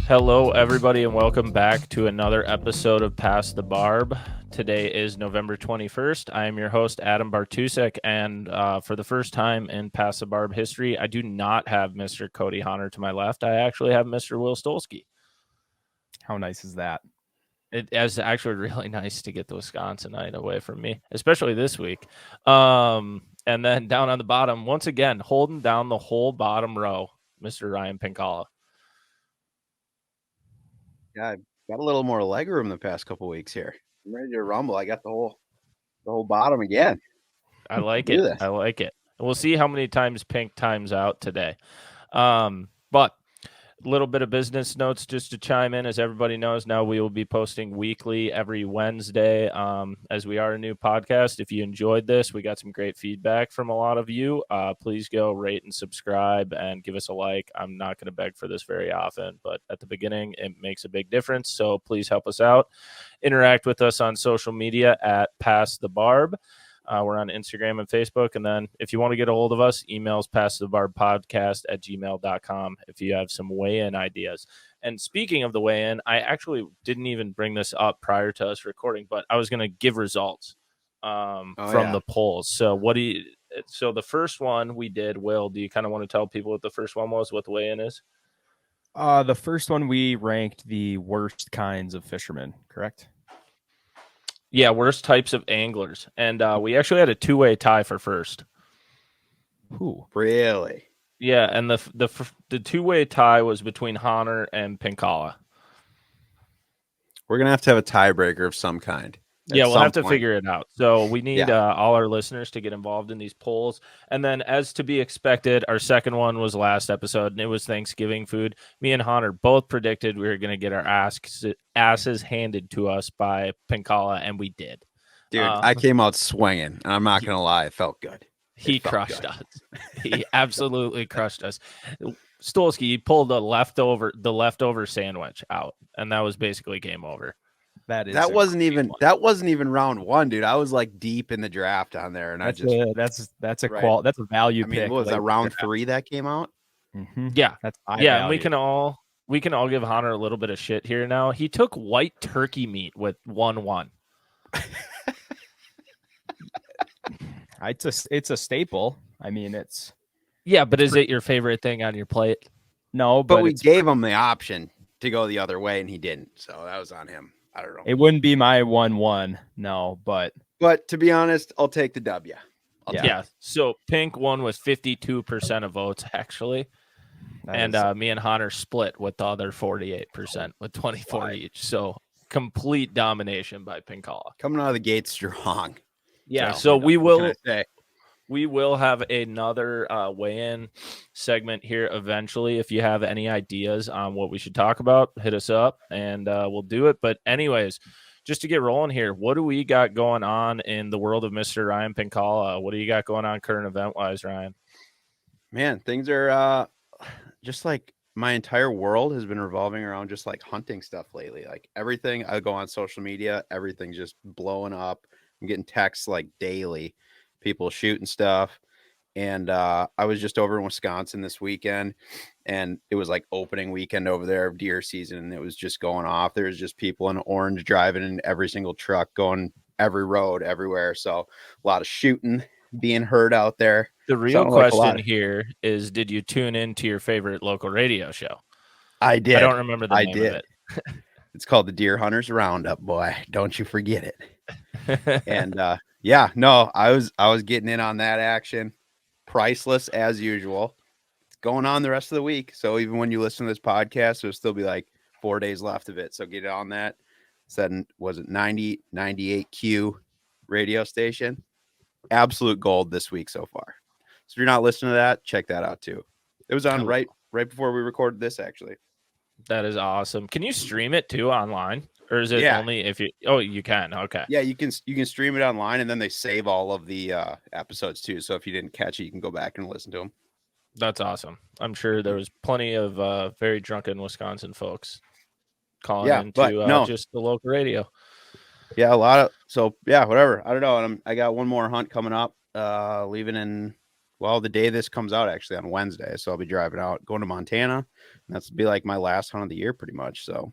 Hello, everybody, and welcome back to another episode of Pass the Barb. Today is November 21st. I am your host, Adam Bartusek, and for the first time in Pass the Barb history, I do not have Mr. Cody Honor to my left. I actually have Mr. Will Stolski. How nice is that? It is actually really nice to get the Wisconsinite away from me, especially this week. And then down on the bottom, once again, holding down the whole bottom row, Mr. Ryan Pinkalla. Yeah, I've got a little more leg room the past couple weeks here. I'm ready to rumble. I got the whole bottom again. I like it. I like it. We'll see how many times Pink times out today. But a little bit of business notes just to chime in. As everybody knows, now we will be posting weekly every Wednesday as we are a new podcast. If you enjoyed this, we got some great feedback from a lot of you. Please go rate and subscribe and give us a like. I'm not going to beg for this very often, but at the beginning, it makes a big difference. So please help us out. Interact with us on social media at Pass the Barb. We're on Instagram and Facebook. And then if you want to get a hold of us, emails passthebarbpodcast@gmail.com if you have some weigh-in ideas. And speaking of the weigh-in, I actually didn't even bring this up prior to us recording, but I was going to give results from the polls. So so the first one we did, Will, do you kind of want to tell people what the first one was, what the weigh-in is? The first one we ranked the worst kinds of fishermen, correct? Yeah, worst types of anglers. And we actually had a two-way tie for first. Ooh, really? Yeah, and the two-way tie was between Honor and Pinkalla. We're going to have a tiebreaker of some kind. Yeah, we'll have to figure it out. So we need all our listeners to get involved in these polls. And then, as to be expected, our second one was last episode, and it was Thanksgiving food. Me and Hunter both predicted we were going to get our asses handed to us by Pinkalla, and we did. Dude, I came out swinging, and I'm not going to lie, it felt good. He crushed us. He absolutely crushed us. Stolski, he pulled the leftover sandwich out, and that was basically game over. That wasn't even round one, dude. I was like deep in the draft on there, and that's a value pick. What was that, round 3 that came out? Mm-hmm. Yeah, that's and we can all give Hunter a little bit of shit here now. He took white turkey meat with 1-1. It's a staple. I mean, but is it your favorite thing on your plate? No, but we gave him the option to go the other way, and he didn't. So that was on him. I don't know. It wouldn't be my 1-1, no, but to be honest, I'll take the W. So Pink won with 52% of votes, actually. Me and Hunter split with the other 48% with 24 each. So complete domination by Pinkalla. Coming out of the gate strong. Yeah, so we will have another weigh-in segment here eventually. If you have any ideas on what we should talk about, hit us up and we'll do it. But anyways, just to get rolling here, what do we got going on in the world of Mr. Ryan Pinkalla? What do you got going on current event-wise, Ryan? Man, things are just like my entire world has been revolving around just like hunting stuff lately. Like everything, I go on social media, everything's just blowing up. I'm getting texts like daily. People shooting stuff. And I was just over in Wisconsin this weekend, and it was like opening weekend over there of deer season, and it was just going off. There was just people in orange driving in every single truck, going every road, everywhere. So a lot of shooting being heard out there. The real question here is, did you tune into your favorite local radio show? I did. I don't remember the name of it. It's called the Deer Hunters Roundup, boy. Don't you forget it. And I was getting in on that action. Priceless as usual. It's going on the rest of the week. So even when you listen to this podcast, there'll still be like 4 days left of it. So get on that. Was it 98Q radio station? Absolute gold this week so far. So if you're not listening to that, check that out too. It was on right before we recorded this, actually. That is awesome. Can you stream it too online? Or is it only if you? Oh, you can. Okay. Yeah, you can stream it online, and then they save all of the episodes too. So if you didn't catch it, you can go back and listen to them. That's awesome. I'm sure there was plenty of very drunken Wisconsin folks calling into just the local radio. Yeah, a lot of whatever. I don't know. I got one more hunt coming up, leaving in Well, the day this comes out, actually on Wednesday, so I'll be driving out, going to Montana. And that's be like my last hunt of the year, pretty much. So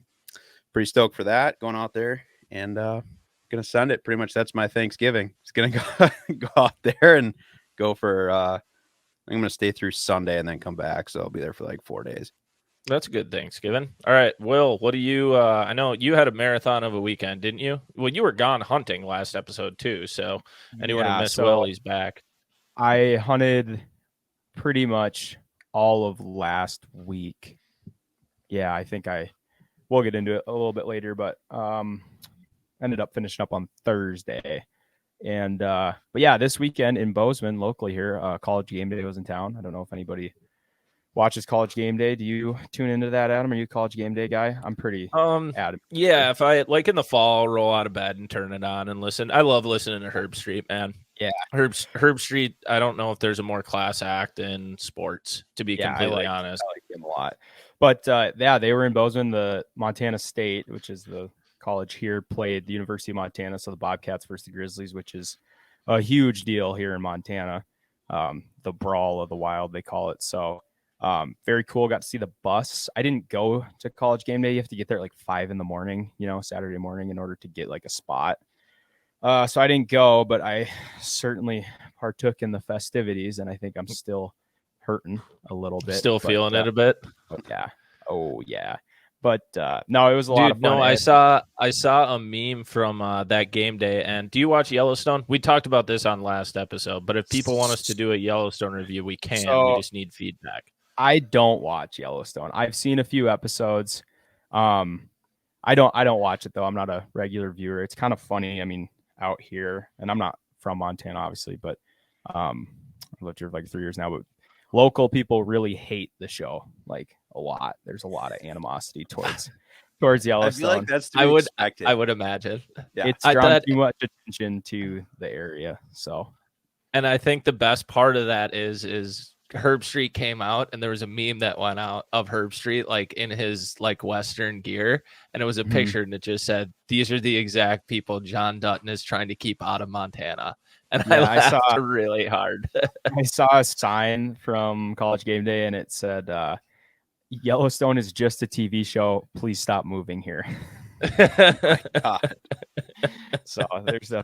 pretty stoked for that. Going out there and gonna send it. Pretty much that's my Thanksgiving. It's gonna go out there and go for. I'm gonna stay through Sunday and then come back, so I'll be there for like 4 days. That's a good Thanksgiving. All right, Will, what do you I know you had a marathon of a weekend, didn't you? Well, you were gone hunting last episode too, so anyone who missed Will, he's back. I hunted pretty much all of last week. Yeah, I think we'll get into it a little bit later, but ended up finishing up on Thursday. And but yeah, this weekend in Bozeman, locally here, College Gameday was in town. I don't know if anybody watches College Gameday. Do you tune into that, Adam? Are you a College Gameday guy? I'm pretty adamant. Yeah, if I like in the fall, I'll roll out of bed and turn it on and listen. I love listening to Herb Street, man. Yeah, Herb Street. I don't know if there's a more class act in sports, to be completely honest. I like him a lot. But yeah, they were in Bozeman. The Montana State, which is the college here, played the University of Montana, so the Bobcats versus the Grizzlies, which is a huge deal here in Montana. The brawl of the wild, they call it. So very cool. Got to see the bus. I didn't go to College Gameday. You have to get there at like 5 a.m, Saturday morning in order to get like a spot. So I didn't go, but I certainly partook in the festivities, and I think I'm still hurting a little bit. Still feeling it a bit. Yeah. Oh yeah. But no, it was a lot of fun. No, I saw a meme from that game day. And do you watch Yellowstone? We talked about this on last episode, but if people want us to do a Yellowstone review, we can. We just need feedback. I don't watch Yellowstone. I've seen a few episodes. I don't watch it though. I'm not a regular viewer. It's kind of funny. I mean, out here, and I'm not from Montana, obviously, but I've lived here for like 3 years now. But local people really hate the show, like a lot. There's a lot of animosity towards Yellowstone. I feel like that's I would imagine. Yeah. It's drawn too much attention to the area. So, and I think the best part of that is Herb Street came out, and there was a meme that went out of Herb Street like in his like Western gear, and it was a picture, and it just said, "These are the exact people John Dutton is trying to keep out of Montana." And yeah, I laughed really hard. I saw a sign from College Gameday, and it said, "Yellowstone is just a TV show. Please stop moving here." God. So there's some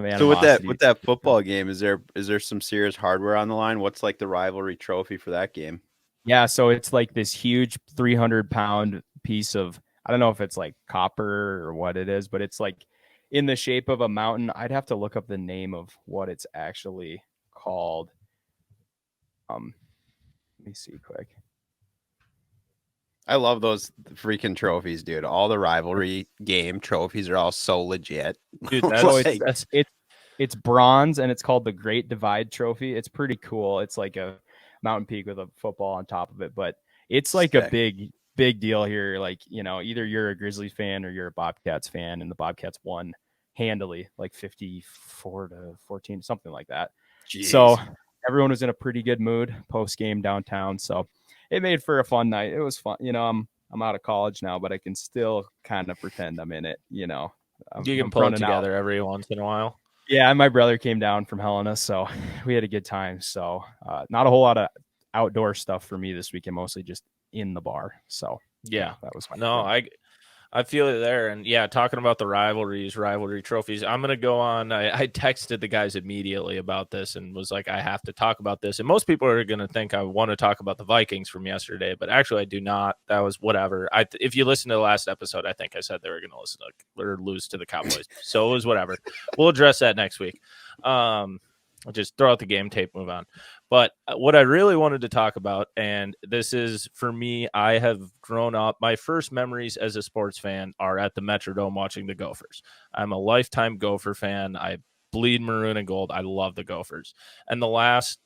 animosity. So with that football game, is there some serious hardware on the line? What's like the rivalry trophy for that game? Yeah, so it's like this huge 300-pound piece of, I don't know if it's like copper or what it is, but it's like in the shape of a mountain. I'd have to look up the name of what it's actually called. Let me see quick. I love those freaking trophies, dude. All the rivalry game trophies are all so legit. Dude, it's bronze, and it's called the Great Divide Trophy. It's pretty cool. It's like a mountain peak with a football on top of it, but it's like a big deal here. Like, either you're a Grizzlies fan or you're a Bobcats fan, and the Bobcats won handily, like 54-14, something like that. Jeez. So everyone was in a pretty good mood post game downtown. So it made for a fun night. It was fun. I'm out of college now, but I can still kind of pretend I'm in it. You can pull it together every once in a while. Yeah, and my brother came down from Helena, so we had a good time. So not a whole lot of outdoor stuff for me this weekend, mostly just in the bar. So yeah, that was fun. No, I feel it there. And yeah, talking about the rivalry trophies, I'm going to go on. I texted the guys immediately about this and was like, I have to talk about this. And most people are going to think I want to talk about the Vikings from yesterday, but actually I do not. That was whatever. If you listen to the last episode, I think I said they were going to lose to the Cowboys. So it was whatever. We'll address that next week. Just throw out the game tape, move on. But what I really wanted to talk about, and this is for me, I have grown up. My first memories as a sports fan are at the Metrodome watching the Gophers. I'm a lifetime Gopher fan. I bleed maroon and gold. I love the Gophers. And the last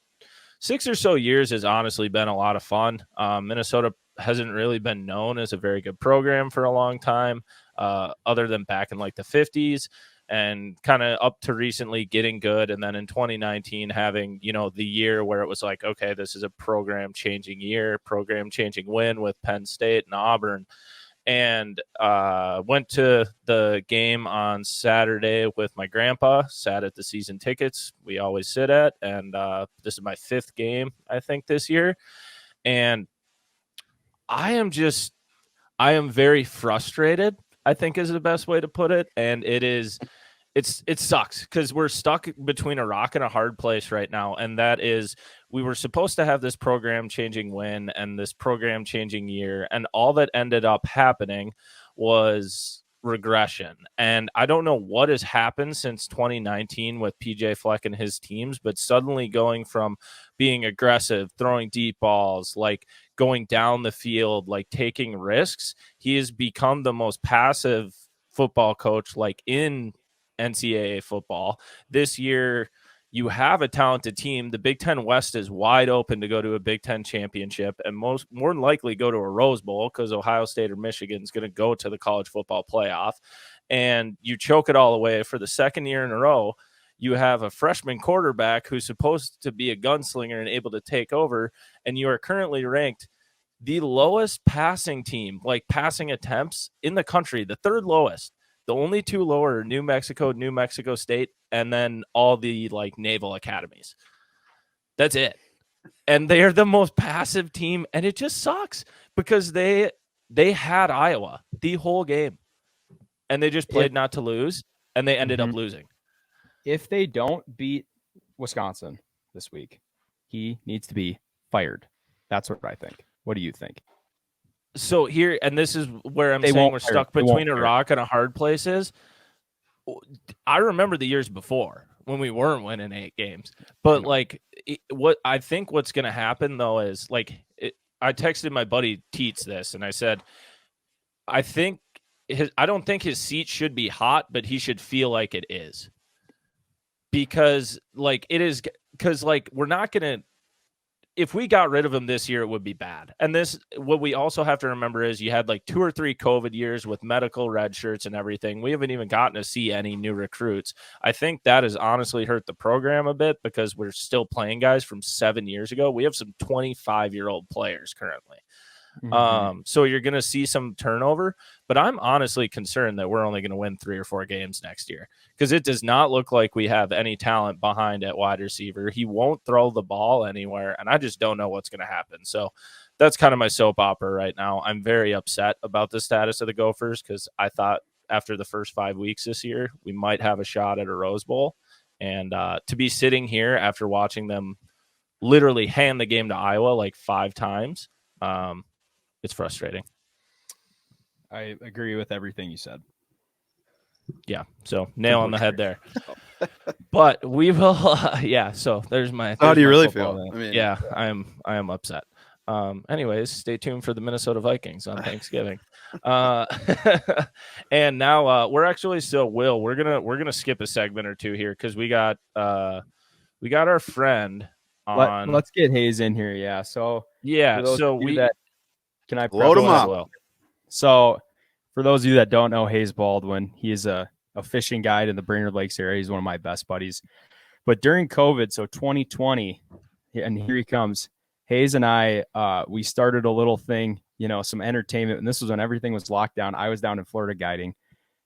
6 or so years has honestly been a lot of fun. Minnesota hasn't really been known as a very good program for a long time, other than back in like the 50s. And kind of up to recently getting good. And then in 2019, having, the year where it was like, okay, this is a program changing year, program changing win with Penn State and Auburn. and went to the game on Saturday with my grandpa. Sat at the season tickets we always sit at, and this is my 5th game, I think, this year. And I am very frustrated, I think is the best way to put it. And it sucks because we're stuck between a rock and a hard place right now. And that is, we were supposed to have this program changing win and this program changing year. And all that ended up happening was regression. And I don't know what has happened since 2019 with PJ Fleck and his teams, but suddenly going from being aggressive, throwing deep balls, like going down the field, like taking risks, he has become the most passive football coach like in NCAA football. This year, you have a talented team. The Big Ten West is wide open to go to a Big Ten championship and more than likely go to a Rose Bowl because Ohio State or Michigan is going to go to the college football playoff. And you choke it all away for the 2nd year in a row. You have a freshman quarterback who's supposed to be a gunslinger and able to take over, and you are currently ranked the lowest passing team, like passing attempts in the country, the 3rd lowest. The only 2 lower are New Mexico State, and then all the like naval academies. That's it. And they are the most passive team, and it just sucks because they had Iowa the whole game, and they just played not to lose, and they ended up losing. If they don't beat Wisconsin this week, he needs to be fired. That's what I think. What do you think? So here, and this is where I'm saying we're stuck between a rock and a hard place is, I remember the years before when we weren't winning 8 games, but like what I think what's going to happen though is like, I texted my buddy Teets this and I said, I don't think his seat should be hot, but he should feel like it is, because like it is, because like we're not going to, if we got rid of him this year, it would be bad. And what we also have to remember is you had like 2 or 3 COVID years with medical red shirts and everything. We haven't even gotten to see any new recruits. I think that has honestly hurt the program a bit because we're still playing guys from 7 years ago. We have some 25-year-old players currently. So you're going to see some turnover, but I'm honestly concerned that we're only going to win 3 or 4 games next year because it does not look like we have any talent behind at wide receiver. He won't throw the ball anywhere, and I just don't know what's going to happen. So that's kind of my soap opera right now. I'm very upset about the status of the Gophers because I thought after the first 5 weeks this year, we might have a shot at a Rose Bowl. And to be sitting here after watching them literally hand the game to Iowa like 5 times, it's frustrating. I agree with everything you said. Yeah, so nail on the head there. But we will, so there's my. How do you really feel? I mean, yeah, I am upset. Anyways, stay tuned for the Minnesota Vikings on Thanksgiving. And now we're actually we're gonna skip a segment or 2 here because we got our friend on. Let's get Hays in here. Yeah. So can I load him up? So for those of you that don't know Hays Baldwin, he is a fishing guide in the Brainerd Lakes area. He's one of my best buddies. But during COVID, so 2020, and here he comes, Hays and I, we started a little thing, some entertainment. And this was when everything was locked down. I was down in Florida guiding.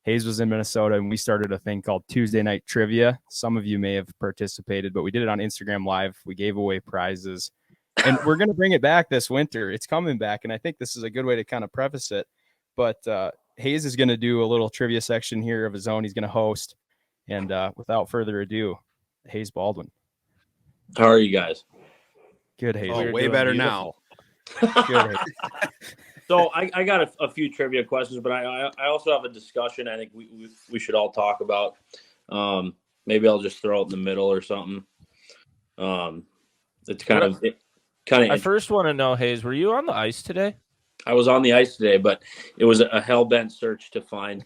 Hays was in Minnesota, and we started a thing called Tuesday Night Trivia. Some of you may have participated, but we did it on Instagram Live. We gave away prizes. And we're going to bring it back this winter. It's coming back, and I think this is a good way to kind of preface it. But Hays is going to do a little trivia section here of his own. He's going to host. And without further ado, Hays Baldwin. How are you guys? Good, Hays. Oh, way better beautiful. Now. Good, Hays. So I got a few trivia questions, but I also have a discussion I think we should all talk about. Maybe I'll just throw it in the middle or something. It's kind of I first want to know, Hays, were you on the ice today? I was on the ice today, but it was a hell-bent search to find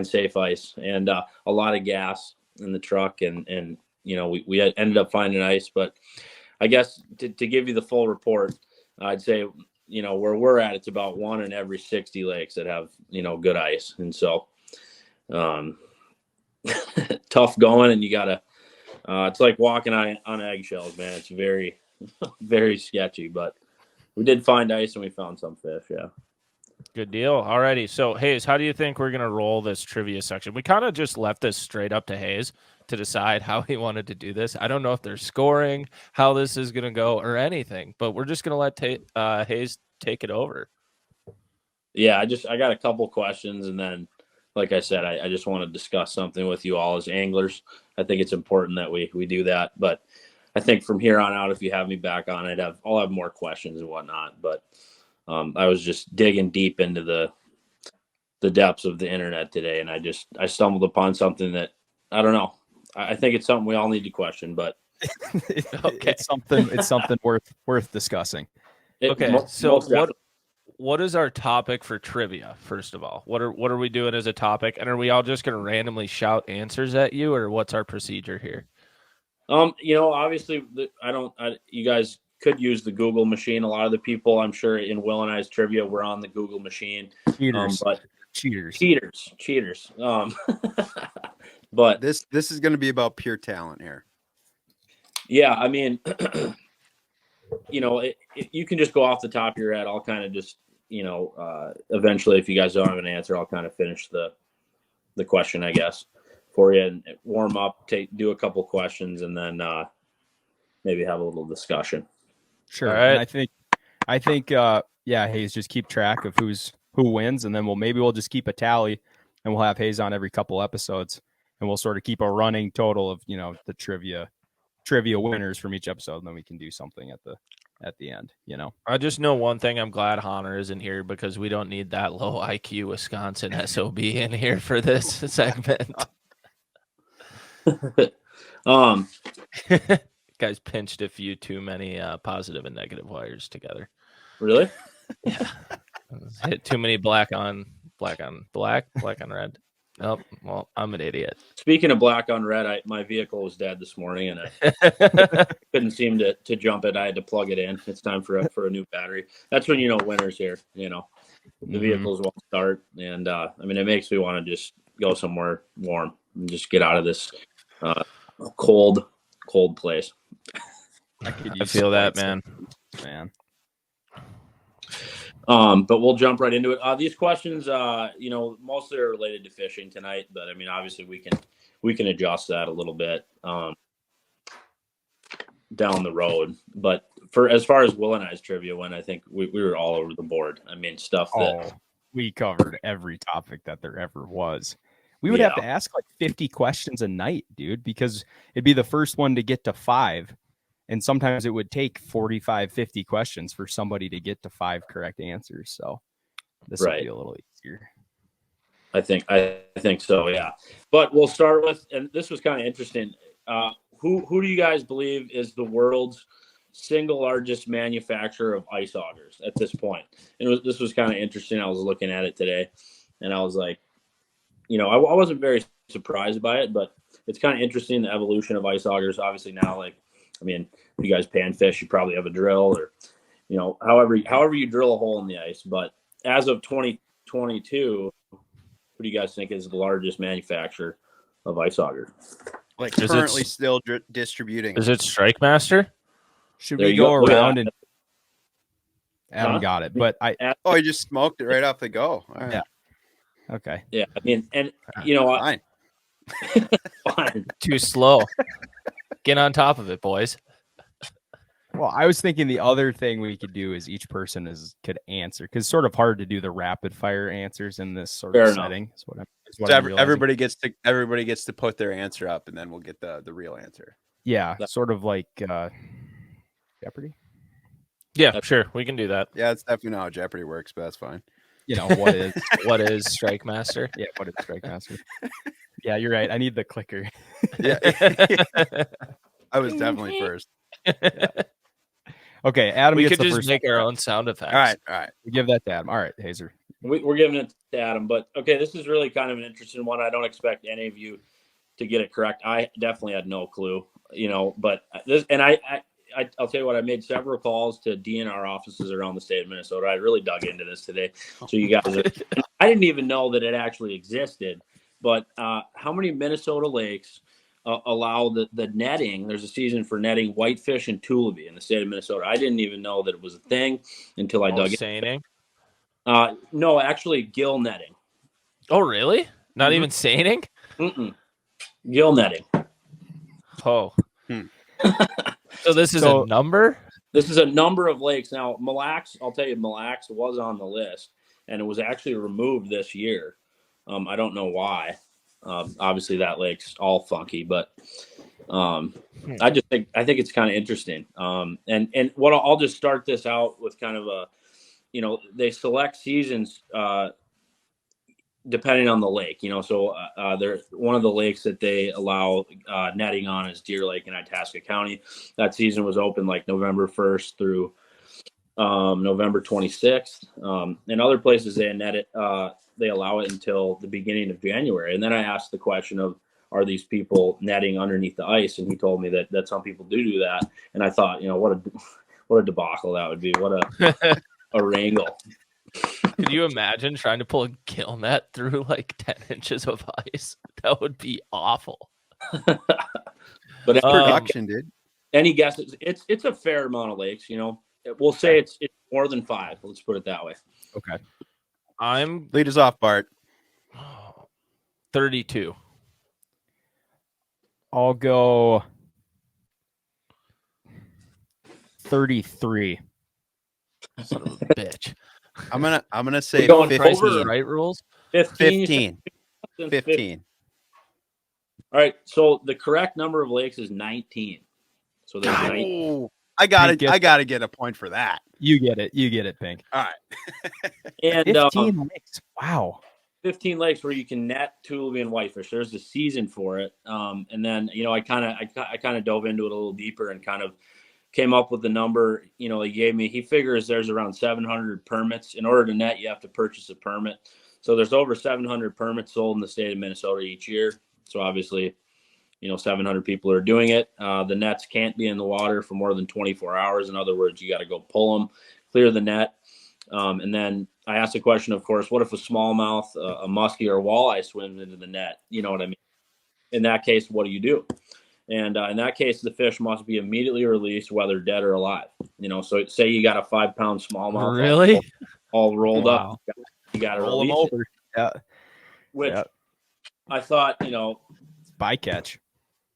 safe ice and a lot of gas in the truck. And we ended up finding ice. But I guess to give you the full report, I'd say, where we're at, it's about 1 in every 60 lakes that have, good ice. And so tough going, and you got to it's like walking on eggshells, man. It's very, very sketchy, but we did find ice and we found some fish. Yeah. Good deal. All righty. So, Hays, how do you think we're going to roll this trivia section? We kind of just left this straight up to Hays to decide how he wanted to do this. I don't know if they're scoring, how this is going to go, or anything, but we're just going to let Hays take it over. Yeah, I got a couple questions, and then, like I said, I just want to discuss something with you all as anglers. I think it's important that we do that. But I think from here on out, if you have me back on, I'll have more questions and whatnot. But I was just digging deep into the depths of the internet today, and I stumbled upon something that I don't know. I think it's something we all need to question, but okay. It's something worth discussing. What is our topic for trivia? First of all, what are we doing as a topic, and are we all just going to randomly shout answers at you, or what's our procedure here? Obviously, you guys could use the Google machine. A lot of the people, I'm sure, in Will and I's trivia were on the Google machine. Cheaters. But this is going to be about pure talent here. Yeah, I mean, you can just go off the top of your head. I'll kind of just, eventually, if you guys don't have an answer, I'll kind of finish the question, I guess, for you, and warm up, do a couple questions, and then maybe have a little discussion. Sure. All right. And I think, Hays, just keep track of who wins, and then we'll just keep a tally, and we'll have Hays on every couple episodes, and we'll sort of keep a running total of the trivia winners from each episode, and then we can do something at the end. I just know one thing. I'm glad Honor isn't here, because we don't need that low IQ Wisconsin SOB in here for this segment. Guys pinched a few too many positive and negative wires together. Really? Yeah. Hit too many black on red. Oh, well, I'm an idiot. Speaking of black on red, my vehicle was dead this morning, and I couldn't seem to jump it. I had to plug it in. It's time for a new battery. That's when winter's here. The vehicles won't start, and it makes me want to just go somewhere warm and just get out of this cold place. I feel that, man. But we'll jump right into it. These questions, mostly are related to fishing tonight, but obviously we can adjust that a little bit down the road. But as far as Will and I's trivia went, I think we were all over the board. Stuff that we covered every topic that there ever was. We would have to ask like 50 questions a night, dude, because it'd be the first one to get to 5. And sometimes it would take 45, 50 questions for somebody to get to 5 correct answers. So this will be a little easier. I think so, yeah. But we'll start with, and this was kind of interesting. Who do you guys believe is the world's single largest manufacturer of ice augers at this point? And this was kind of interesting. I was looking at it today, and I was like, I wasn't very surprised by it, but it's kind of interesting, the evolution of ice augers. Obviously now, if you guys pan fish, you probably have a drill, or, however you drill a hole in the ice. But as of 2022, who do you guys think is the largest manufacturer of ice auger? Currently still distributing. Is it Strike Master? Should we go around and Adam got it, but he just smoked it right off the go. All right. Yeah. Okay. Yeah. Fine. Fine. Too slow. Get on top of it, boys. Well, I was thinking the other thing we could do is each person could answer, because it's sort of hard to do the rapid fire answers in this sort of setting. Everybody gets to put their answer up, and then we'll get the real answer. Yeah, sort of like Jeopardy. Yeah, sure, we can do that. Yeah, it's definitely not how Jeopardy works, but that's fine. What is Strike Master? Yeah, what is Strike Master? Yeah, you're right. I need the clicker. Yeah, I was definitely first. Yeah. Okay, Adam. We could just make our own sound effects. All right. We give that to Adam. All right, Hazer. We're giving it to Adam, but okay, this is really kind of an interesting one. I don't expect any of you to get it correct. I definitely had no clue, but this, and I'll tell you what, I made several calls to DNR offices around the state of Minnesota. I really dug into this today. So you guys I didn't even know that it actually existed, but how many Minnesota lakes allow the netting? There's a season for netting whitefish and tulip in the state of Minnesota. I didn't even know that it was a thing until I dug in. No, actually gill netting. Oh, really? Not even seining? Gill netting. Oh. So this is a number? This is a number of lakes. Now, Mille Lacs, I'll tell you, Mille Lacs was on the list, and it was actually removed this year. I don't know why. Obviously, that lake's all funky, but I think it's kind of interesting. And what I'll just start this out with kind of a, they select seasons depending on the lake, so they're one of the lakes that they allow netting on is Deer Lake in Itasca County. That season was open like November 1st through November 26th. In other places they net it, they allow it until the beginning of January. And then I asked the question of, are these people netting underneath the ice? And he told me that some people do that. And I thought, what a debacle that would be. What a wrangle. Could you imagine trying to pull a gill net through like 10 inches of ice? That would be awful. But production, dude. Any guesses? It's a fair amount of lakes, We'll say it's more than 5. Let's put it that way. Okay. Lead us off, Bart. 32. I'll go 33. Son of a bitch. I'm gonna say going 15. over, right rules? 15. All right. So the correct number of lakes is 19. So there's 19. I gotta get a point for that. You get it, Pink. All right. And 15 lakes. Wow. 15 lakes where you can net tulaby and whitefish. There's a season for it. And then, I kind of dove into it a little deeper and kind of came up with the number, he gave me. He figures there's around 700 permits. In order to net, you have to purchase a permit. So there's over 700 permits sold in the state of Minnesota each year. So obviously, 700 people are doing it. The nets can't be in the water for more than 24 hours. In other words, you got to go pull them, clear the net. And then I asked the question, of course, what if a smallmouth, a muskie, or a walleye swims into the net? You know what I mean? In that case, what do you do? And in that case, the fish must be immediately released, whether dead or alive. So say you got a 5-pound smallmouth, really, all rolled up. You got to roll release them over. it. Yeah. Which I thought, bycatch.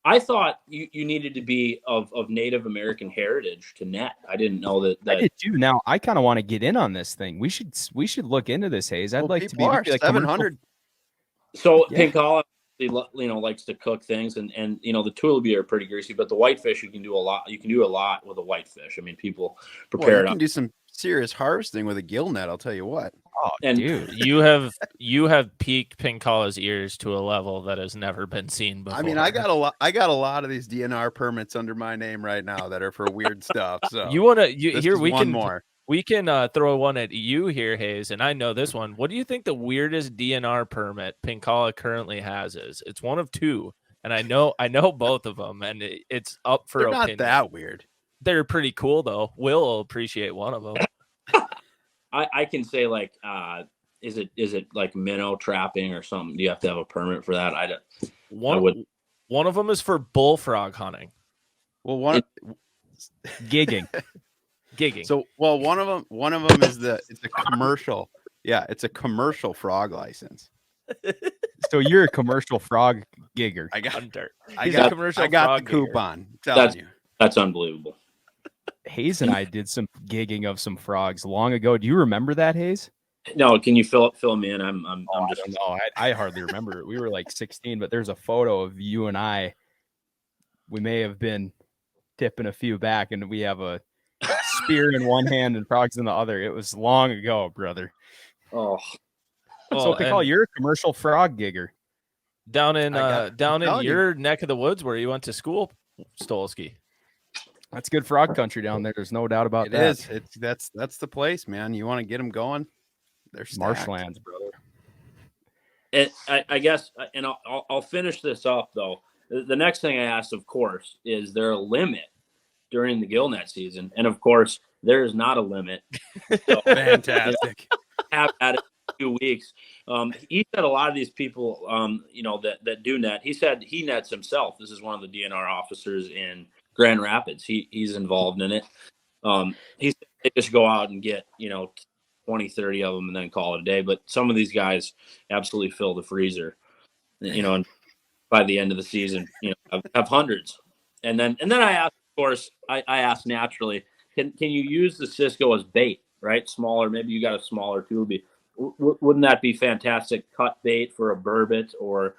I thought you needed to be of Native American heritage to net. I didn't know that. I did too. Now I kind of want to get in on this thing. We should look into this, Hays. I'd like to be like 700. So Pinkalla, likes to cook things, and the tulaby are pretty greasy, but the whitefish you can do a lot. You can do a lot with a whitefish. I mean, people prepare you can do some serious harvesting with a gill net. I'll tell you what. Oh, and dude, you have peaked Pinkalla's ears to a level that has never been seen before. I mean, I got a lot of these DNR permits under my name right now that are for weird stuff. So we can throw one at you here, Hays, and I know this one. What do you think the weirdest DNR permit Pinkalla currently has is? It's one of 2, and I know both of them, and it's up for opinion. Not that weird. They're pretty cool though. Will appreciate one of them. I can say is it like minnow trapping or something? Do you have to have a permit for that? One of them is for bullfrog hunting. Well, gigging. So, one of them is it's a commercial. Yeah, it's a commercial frog license. So you're a commercial frog gigger. I got commercial. I got the gigger. coupon. I'm telling you. That's unbelievable. Hays and I did some gigging of some frogs long ago. Do you remember that, Hays? No, can you fill me in? I'm just. I don't know. I hardly remember it. We were like 16, but there's a photo of you and I. We may have been tipping a few back, and we have a spear in one hand and frogs in the other. It was long ago, brother. Oh, so Pinkalla, you're a commercial frog gigger down in your neck of the woods where you went to school, Stolski. That's good frog country down there. There's no doubt about that. It is. That's the place, man. You want to get them going? They're marshlands, brother. And I guess, and I'll finish this up though. The next thing I asked, of course, is there a limit during the gill net season? And of course, there is not a limit. So, fantastic. Have at it 2 weeks. He said a lot of these people, that do net. He said he nets himself. This is one of the DNR officers in Grand Rapids. He's involved in it. He said they just go out and get 20 20, 30 of them and then call it a day. But some of these guys absolutely fill the freezer, and by the end of the season, have hundreds. And then I asked, of course, I asked naturally, can you use the Cisco as bait, right? Smaller, maybe you got a smaller tubey. Wouldn't that be fantastic cut bait for a burbot or,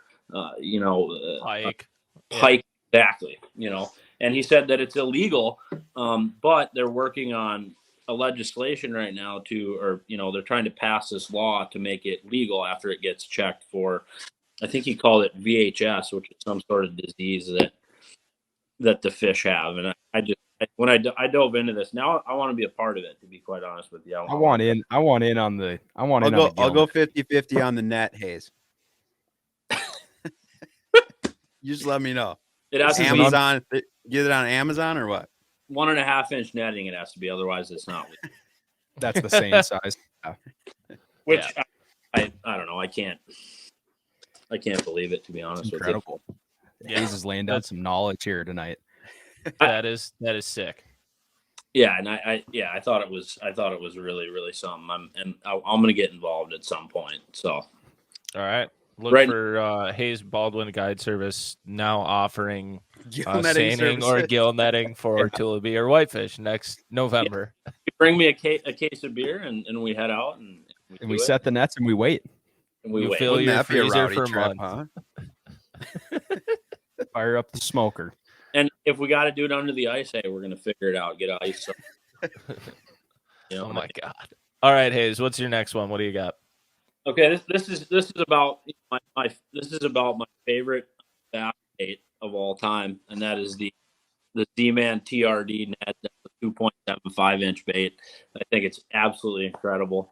pike? Pike, exactly, And he said that it's illegal, but they're working on a legislation right now they're trying to pass this law to make it legal after it gets checked for, I think he called it VHS, which is some sort of disease that the fish have. And when I dove into this, now I want to be a part of it, to be quite honest with you. I want in on the I'll go 50-50 on the net, Hays. You just let me know. It has Amazon. Get it on Amazon or what? 1.5 inch netting it has to be, otherwise it's not legal. That's the same size. Yeah. Which I don't know. I can't believe it, to be honest Incredible. with you. Hays is laying down some knowledge here tonight. That is sick. Yeah, and I thought it was really, really something. I'm going to get involved at some point. So, all right. Look for Hays Baldwin Guide Service now offering seining or gill netting for tilapia or whitefish next November. Yeah. You bring me a case of beer and we head out and we set the nets and we wait. And we fill your freezer for a month. Huh? Fire up the smoker. And if we got to do it under the ice, hey, we're gonna figure it out. Get ice. Oh my God! All right, Hays, what's your next one? What do you got? Okay, this is about my favorite bass bait of all time, and that is the Z-Man TRD net. That's a 2.75 inch bait. I think it's absolutely incredible.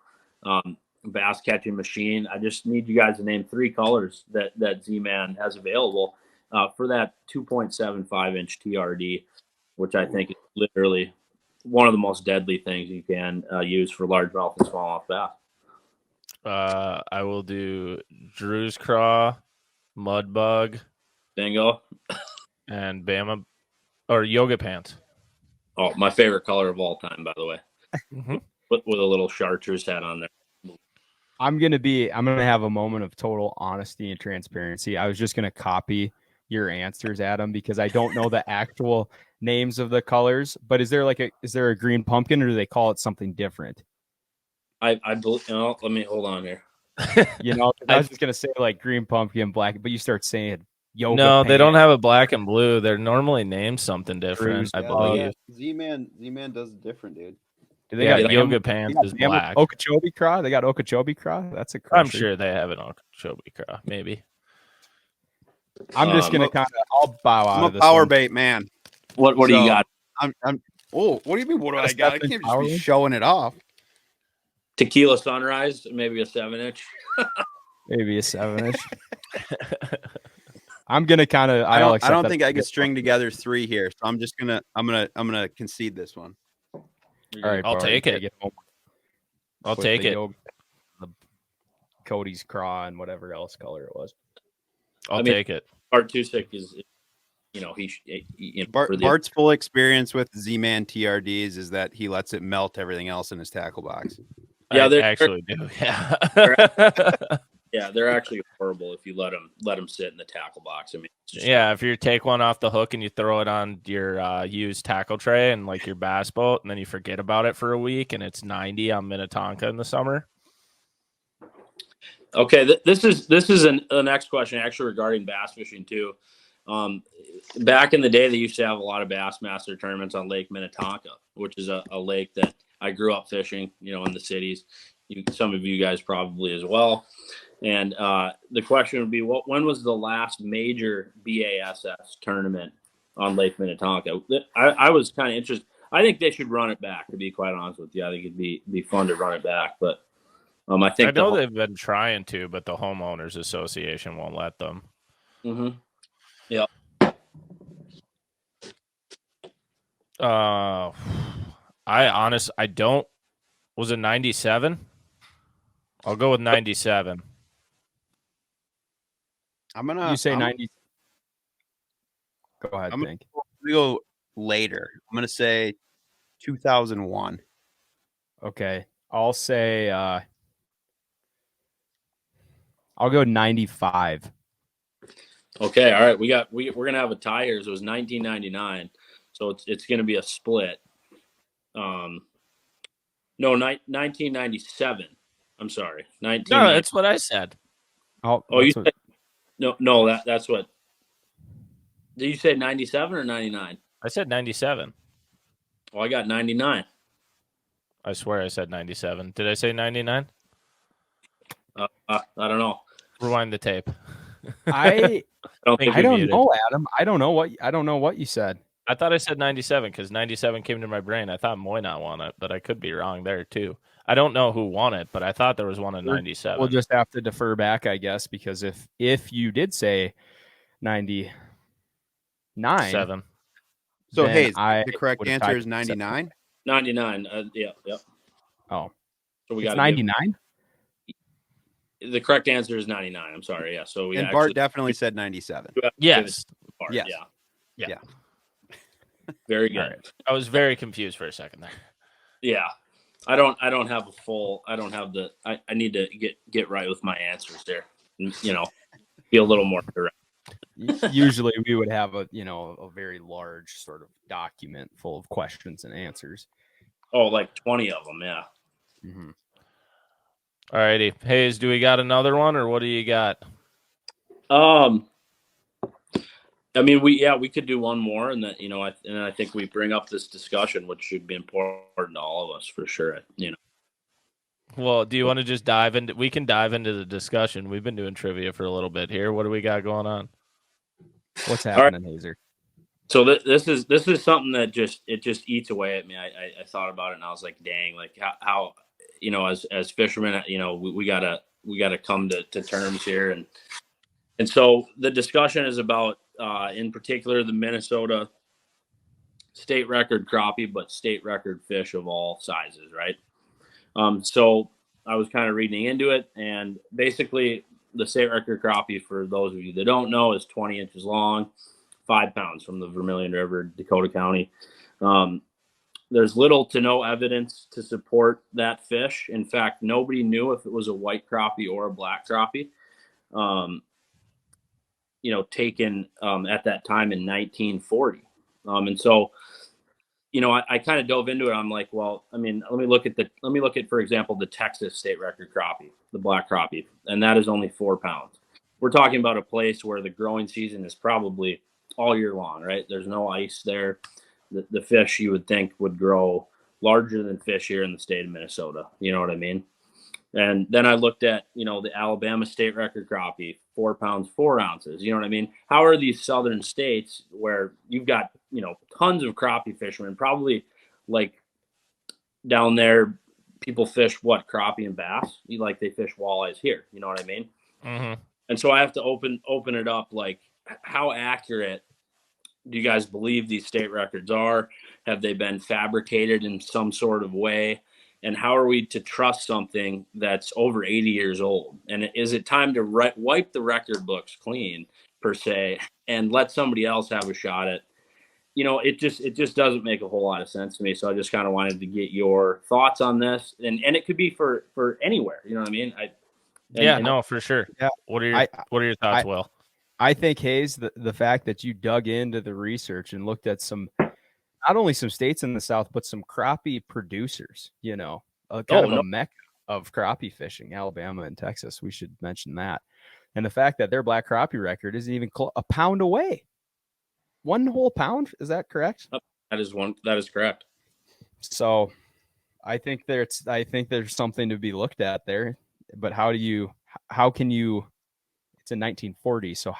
Bass catching machine. I just need you guys to name 3 colors that Z-Man has available for that 2.75 inch TRD, which I think is literally one of the most deadly things you can use for largemouth and smallmouth bass. I will do Drew's Craw, Mudbug, Bingo, and Bama or Yoga Pants. Oh, my favorite color of all time, by the way. Mm-hmm. With a little chartreuse hat on there. I'm gonna have a moment of total honesty and transparency. I was just gonna copy your answers, Adam, because I don't know the actual names of the colors. But is there a green pumpkin, or do they call it something different? I believe. Let me hold on here. I was just gonna say like green pumpkin, black, but you start saying yoga. No, they don't have a black and blue. They're normally named something different. I believe. Z-Man does it different, dude. Do they got Yoga Pants is black. Okeechobee Craw. They got Okeechobee Craw. That's a. I'm sure they have an Okeechobee Craw. Maybe. I'm just gonna I'll bow out. I'm a power bait man. What do you got? What do you mean? What do I got? I can't just be showing it off. Tequila Sunrise, maybe a 7-inch. Maybe a 7-inch. I'm gonna I don't think I could string together 3 here, so I'm gonna concede this one. All right, I'll take it. I'll take it. The Cody's Craw and whatever else color it was. I'll take it. Bart Tusick is, Bart's full experience with Z-Man TRDs is that he lets it melt everything else in his tackle box. Yeah, they actually do. Yeah. Yeah, they're actually horrible if you let them sit in the tackle box. I mean, if you take one off the hook and you throw it on your used tackle tray and like your bass boat, and then you forget about it for a week, and it's 90 on Minnetonka in the summer. Okay, this is the next question actually regarding bass fishing too. Back in the day, they used to have a lot of Bassmaster tournaments on Lake Minnetonka, which is a lake that I grew up fishing, in the cities. Some of you guys probably as well. And the question would be, when was the last major BASS tournament on Lake Minnetonka? I was kind of interested. I think they should run it back, to be quite honest with you. I think it'd be fun to run it back. But I think they've been trying to, but the homeowners association won't let them. Mm-hmm. Yeah. I don't. Was it 97? I'll go with 97. You say 90. Go ahead. I'm gonna go later. I'm gonna say 2001. Okay. I'll say I'll go 95. Okay, all right. We're gonna have a tie here. So it was 1999, so it's gonna be a split. No, 1997. I'm sorry, 19. No, that's what I said. Oh, you said, no. That's what. Did you say 97 or 99? I said 97. Well, I got 99. I swear I said 97. Did I say 99? I don't know. Rewind the tape. I don't think I don't muted. know, Adam. I don't know what you said. I thought I said 97 because 97 came to my brain. I thought Moynot won it, but I could be wrong there too. I don't know who won it, but I thought there was one in 97. We'll just have to defer back, I guess, because if you did say 99, 7. So then Hays, I the correct would've answer tied is 99. 99. Yeah. Oh, So we it's got 99. The correct answer is 99. I'm sorry. Yeah. So we And actually, Bart definitely said 97. Yes. Bart, Yes. Yeah. Yeah. Very good. All right. I was very confused for a second there. Yeah. I don't have a full. I don't have the. I need to get right with my answers there. You know, be a little more direct. Usually we would have a very large sort of document full of questions and answers. Oh, like 20 of them. Yeah. Mm-hmm. All righty. Hays, do we got another one or what do you got? I mean, we could do one more, and that I think we bring up this discussion, which should be important to all of us for sure. Well, do you want to just dive into? We can dive into the discussion. We've been doing trivia for a little bit here. What do we got going on? What's happening, Hazer? So this is something that just eats away at me. I thought about it and I was like, dang, like how as fishermen, we gotta come to terms here, and so the discussion is about in particular the Minnesota state record crappie, but state record fish of all sizes, right? So I was kind of reading into it, and basically the state record crappie, for those of you that don't know, is 20 inches long, 5 pounds from the Vermilion River, Dakota County. There's little to no evidence to support that fish. In fact, nobody knew if it was a white crappie or a black crappie, taken at that time in 1940. And so, I kind of dove into it. I'm like, well, I mean, let me look at, for example, the Texas state record crappie, the black crappie, and that is only 4 pounds. We're talking about a place where the growing season is probably all year long, right? There's no ice there. The fish you would think would grow larger than fish here in the state of Minnesota. You know what I mean? And then I looked at, the Alabama state record crappie, 4 pounds, 4 ounces. You know what I mean? How are these southern states where you've got, tons of crappie fishermen, probably like down there, people fish what, crappie and bass? They fish walleyes here. You know what I mean? Mm-hmm. And so I have to open it up. Like, how accurate do you guys believe these state records are? Have they been fabricated in some sort of way? And how are we to trust something that's over 80 years old? And is it time to wipe the record books clean, per se, and let somebody else have a shot at? It just doesn't make a whole lot of sense to me. So I just kind of wanted to get your thoughts on this, and it could be for anywhere. You know what I mean? No, for sure. Yeah. What are your thoughts, Will? I think, Hays, the fact that you dug into the research and looked at not only some states in the South, but some crappie producers, kind of a mecca of crappie fishing, Alabama and Texas. We should mention that. And the fact that their black crappie record isn't even a pound away. 1 whole pound. Is that correct? That is correct. So I think there's something to be looked at there, but how can you, it's in 1940. So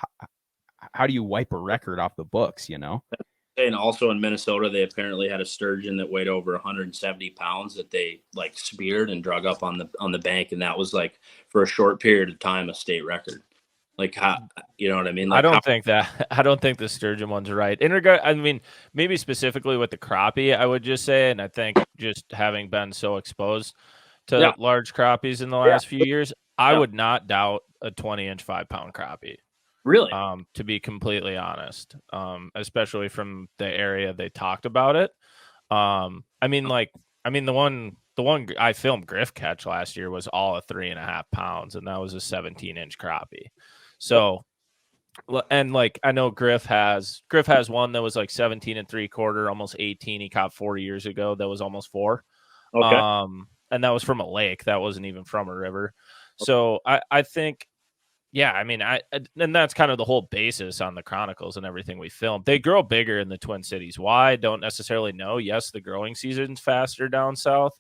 how do you wipe a record off the books, And also in Minnesota, they apparently had a sturgeon that weighed over 170 pounds that they speared and drug up on the bank. And that was for a short period of time, a state record. How, you know what I mean? I don't think the sturgeon one's right. I mean, maybe specifically with the crappie, I would just say, and I think just having been so exposed to large crappies in the last few years, I would not doubt a 20-inch 5-pound crappie. Really? To be completely honest, especially from the area they talked about it. The the one I filmed Griff catch last year was all of 3.5 pounds, and that was a 17-inch crappie. So, and like I know Griff has one that was like 17 3/4, almost 18. He caught 4 years ago. That was almost 4. Okay. And that was from a lake. That wasn't even from a river. So I think, yeah, I mean, and that's kind of the whole basis on the Chronicles and everything we filmed. They grow bigger in the Twin Cities. Why? Don't necessarily know. Yes, the growing season's faster down south.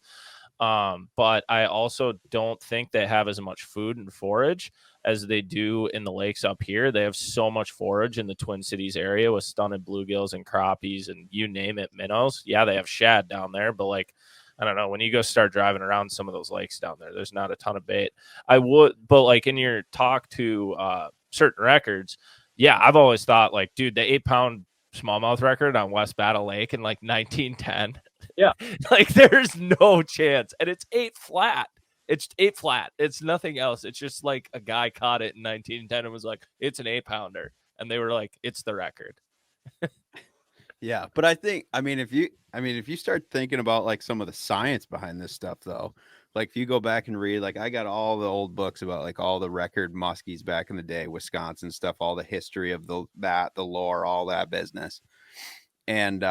But I also don't think they have as much food and forage as they do in the lakes up here. They have so much forage in the Twin Cities area with stunted bluegills and crappies and you name it, minnows. Yeah, they have shad down there, but like, I don't know, when you go start driving around some of those lakes down there, there's not a ton of bait. But like in your talk to certain records, yeah, I've always thought like, dude, the 8-pound smallmouth record on West Battle Lake in like 1910. Yeah. Like there's no chance. And it's 8 flat. It's 8 flat. It's nothing else. It's just like a guy caught it in 1910 and was like, it's an 8-pounder. And they were like, it's the record. Yeah, but I think, if you start thinking about like some of the science behind this stuff, though, like if you go back and read, like I got all the old books about like all the record muskies back in the day, Wisconsin stuff, all the history of the lore, all that business. And,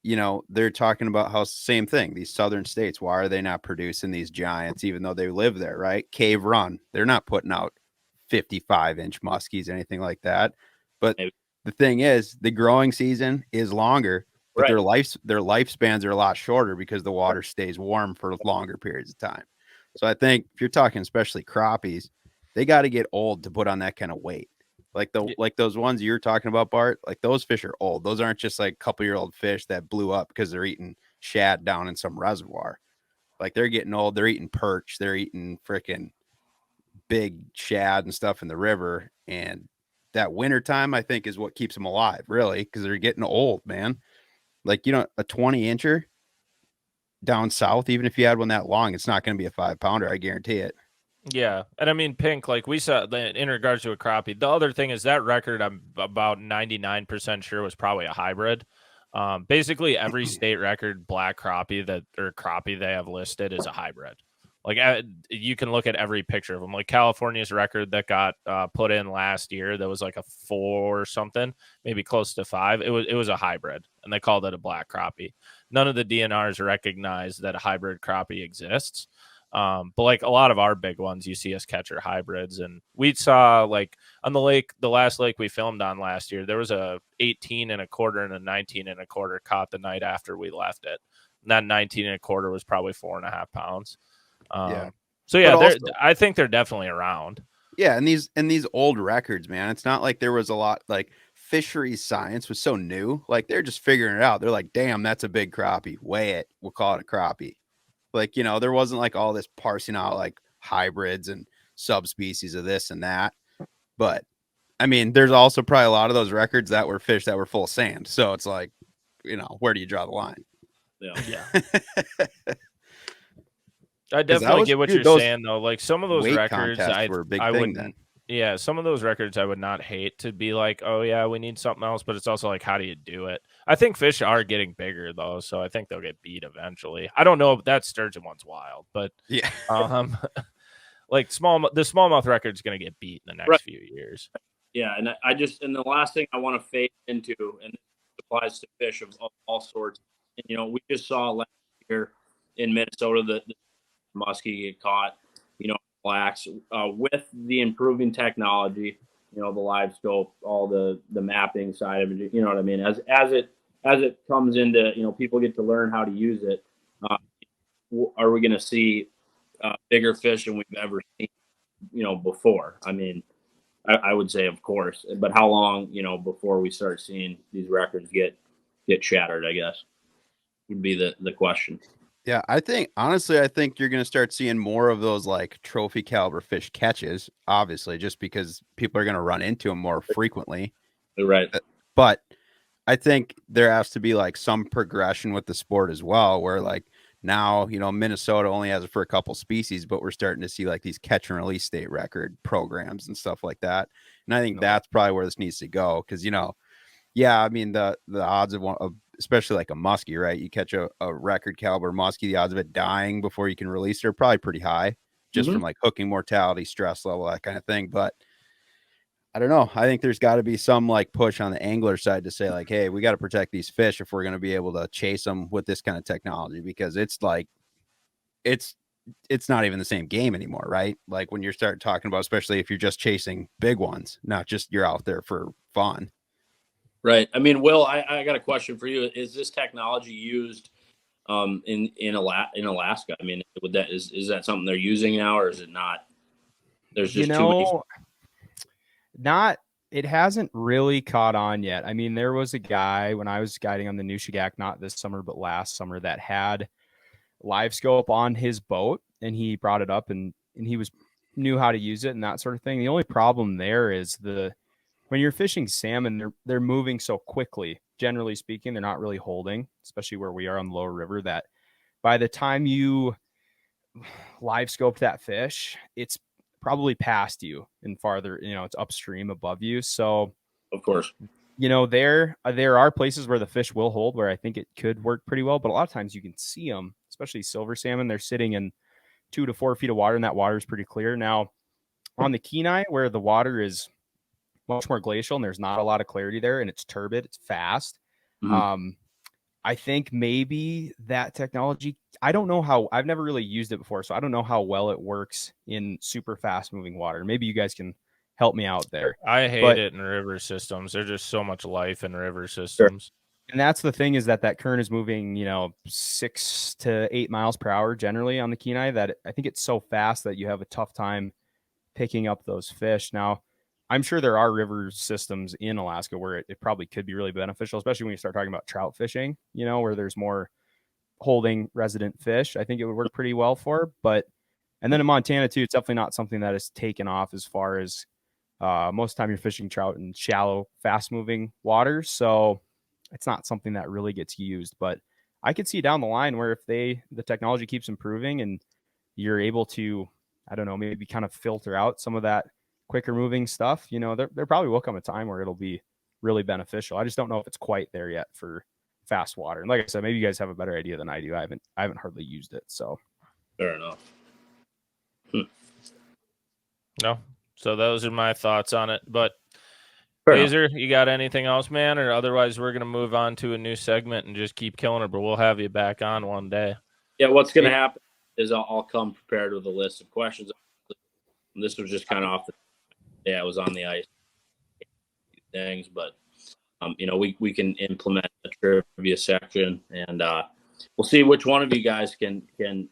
they're talking about how same thing, these southern states, why are they not producing these giants, even though they live there, right? Cave Run, they're not putting out 55-inch muskies, anything like that. But the thing is, the growing season is longer, but their lifespans are a lot shorter because the water stays warm for longer periods of time. So I think if you're talking especially crappies, they got to get old to put on that kind of weight. Like those ones you're talking about, Bart, like those fish are old. Those aren't just like couple-year-old fish that blew up because they're eating shad down in some reservoir. Like they're getting old. They're eating perch. They're eating freaking big shad and stuff in the river. And that winter time, I think, is what keeps them alive, really, because they're getting old, man. Like, a 20-incher down south, even if you had one that long, it's not going to be a 5-pounder. I guarantee it. Yeah. And I mean, Pink, like we saw in regards to a crappie, the other thing is that record, I'm about 99% sure was probably a hybrid. Basically every state record black crappie crappie they have listed is a hybrid. Like you can look at every picture of them. Like California's record that got put in last year, that was like a 4 or something, maybe close to 5. It was a hybrid, and they called it a black crappie. None of the DNRs recognize that a hybrid crappie exists. But like a lot of our big ones, you see us catch are hybrids, and we saw like on the lake, the last lake we filmed on last year, there was a 18 1/4 and a 19 1/4 caught the night after we left it. And that 19 1/4 was probably 4.5 pounds. So yeah, I think they're definitely around. Yeah, and these old records, man, it's not like there was a lot, like fisheries science was so new. Like they're just figuring it out. They're like, damn, that's a big crappie. Weigh it. We'll call it a crappie. Like, there wasn't like all this parsing out like hybrids and subspecies of this and that. But I mean, there's also probably a lot of those records that were fish that were full of sand. So it's like, where do you draw the line? Yeah. I definitely get what you're saying, though. Like some of those records, some of those records I would not hate to be like, oh yeah, we need something else. But it's also like, how do you do it? I think fish are getting bigger though, so I think they'll get beat eventually. I don't know if that sturgeon one's wild, but yeah, like the smallmouth record is going to get beat in the next few years. Yeah, and and the last thing I want to fade into, and this applies to fish of all sorts. And, we just saw last year in Minnesota the muskie get caught, blacks, with the improving technology, the live scope, all the mapping side of it, you know what I mean? As it comes into, people get to learn how to use it. Are we going to see bigger fish than we've ever seen, before? I mean, I would say, of course, but how long, before we start seeing these records get shattered, I guess, would be the question. Yeah, I think you're going to start seeing more of those like trophy caliber fish catches, obviously, just because people are going to run into them more frequently. Right. But I think there has to be like some progression with the sport as well, where like now, Minnesota only has it for a couple species, but we're starting to see like these catch and release state record programs and stuff like that. And I think that's probably where this needs to go. Cause I mean, the odds of especially like a muskie, right? You catch a record caliber muskie, the odds of it dying before you can release it are probably pretty high, just from like hooking mortality, stress level, that kind of thing. But I don't know. I think there's got to be some like push on the angler side to say like, hey, we got to protect these fish if we're going to be able to chase them with this kind of technology, because it's like, it's not even the same game anymore, right? Like when you start talking about, especially if you're just chasing big ones, not just you're out there for fun. Right. I mean, Will, I got a question for you. Is this technology used in Alaska? I mean, would that is that something they're using now, or is it not? There's just too many. It hasn't really caught on yet. I mean, there was a guy when I was guiding on the Nushagak, not this summer, but last summer, that had live scope on his boat, and he brought it up and he knew how to use it and that sort of thing. The only problem there is when you're fishing salmon, they're moving so quickly. Generally speaking, they're not really holding, especially where we are on the lower river, that by the time you live scope that fish, it's probably past you and farther, it's upstream above you. So of course, there are places where the fish will hold, where I think it could work pretty well, but a lot of times you can see them, especially silver salmon. They're sitting in 2 to 4 feet of water, and that water is pretty clear. Now on the Kenai, where the water is much more glacial and there's not a lot of clarity there, and it's turbid, it's fast. I think maybe that technology, I don't know how, I've never really used it before, so I don't know how well it works in super fast moving water. Maybe you guys can help me out there. I hate it in river systems. There's just so much life in river systems. Sure. And that's the thing, is that current is moving, 6 to 8 miles per hour generally on the Kenai, that I think it's so fast that you have a tough time picking up those fish. Now, I'm sure there are river systems in Alaska where it probably could be really beneficial, especially when you start talking about trout fishing, where there's more holding resident fish. I think it would work pretty well for. And then in Montana too, it's definitely not something that is taken off as far as most of the time you're fishing trout in shallow, fast moving waters. So it's not something that really gets used. But I could see down the line where if the technology keeps improving and you're able to, I don't know, maybe kind of filter out some of that quicker moving stuff, there probably will come a time where it'll be really beneficial. I just don't know if it's quite there yet for fast water. And like I said, maybe you guys have a better idea than I do. I haven't hardly used it. So fair enough. No. So those are my thoughts on it. But Hazer, you got anything else, man? Or otherwise we're gonna move on to a new segment and just keep killing it, but we'll have you back on one day. Yeah, what's gonna happen is I'll come prepared with a list of questions. This was just kind of off the it was on the ice things, but we can implement a trivia section, and we'll see which one of you guys can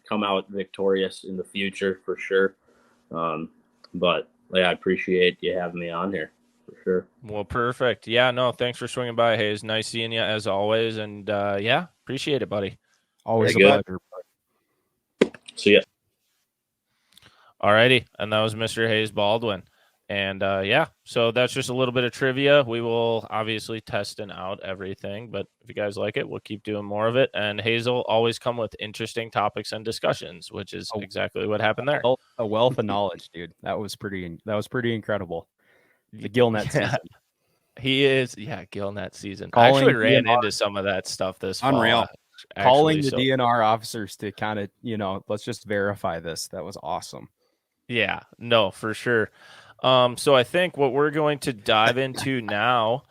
come out victorious in the future for sure. But I appreciate you having me on here for sure. Well, perfect. Yeah, no, thanks for swinging by, Hays. Nice seeing you as always, and appreciate it, buddy. Always a pleasure. See ya. Alrighty, and that was Mr. Hays Baldwin. And so that's just a little bit of trivia. We will obviously testing out everything, but if you guys like it, we'll keep doing more of it. And Hazel always come with interesting topics and discussions, which is exactly what happened there. A wealth of knowledge, dude. That was pretty incredible. The Gillnet season. He is, Gillnet season. I actually ran into some of that stuff this Unreal. fall. Calling the DNR officers to kind of, let's just verify this. That was awesome. Yeah, no, for sure. So I think what we're going to dive into now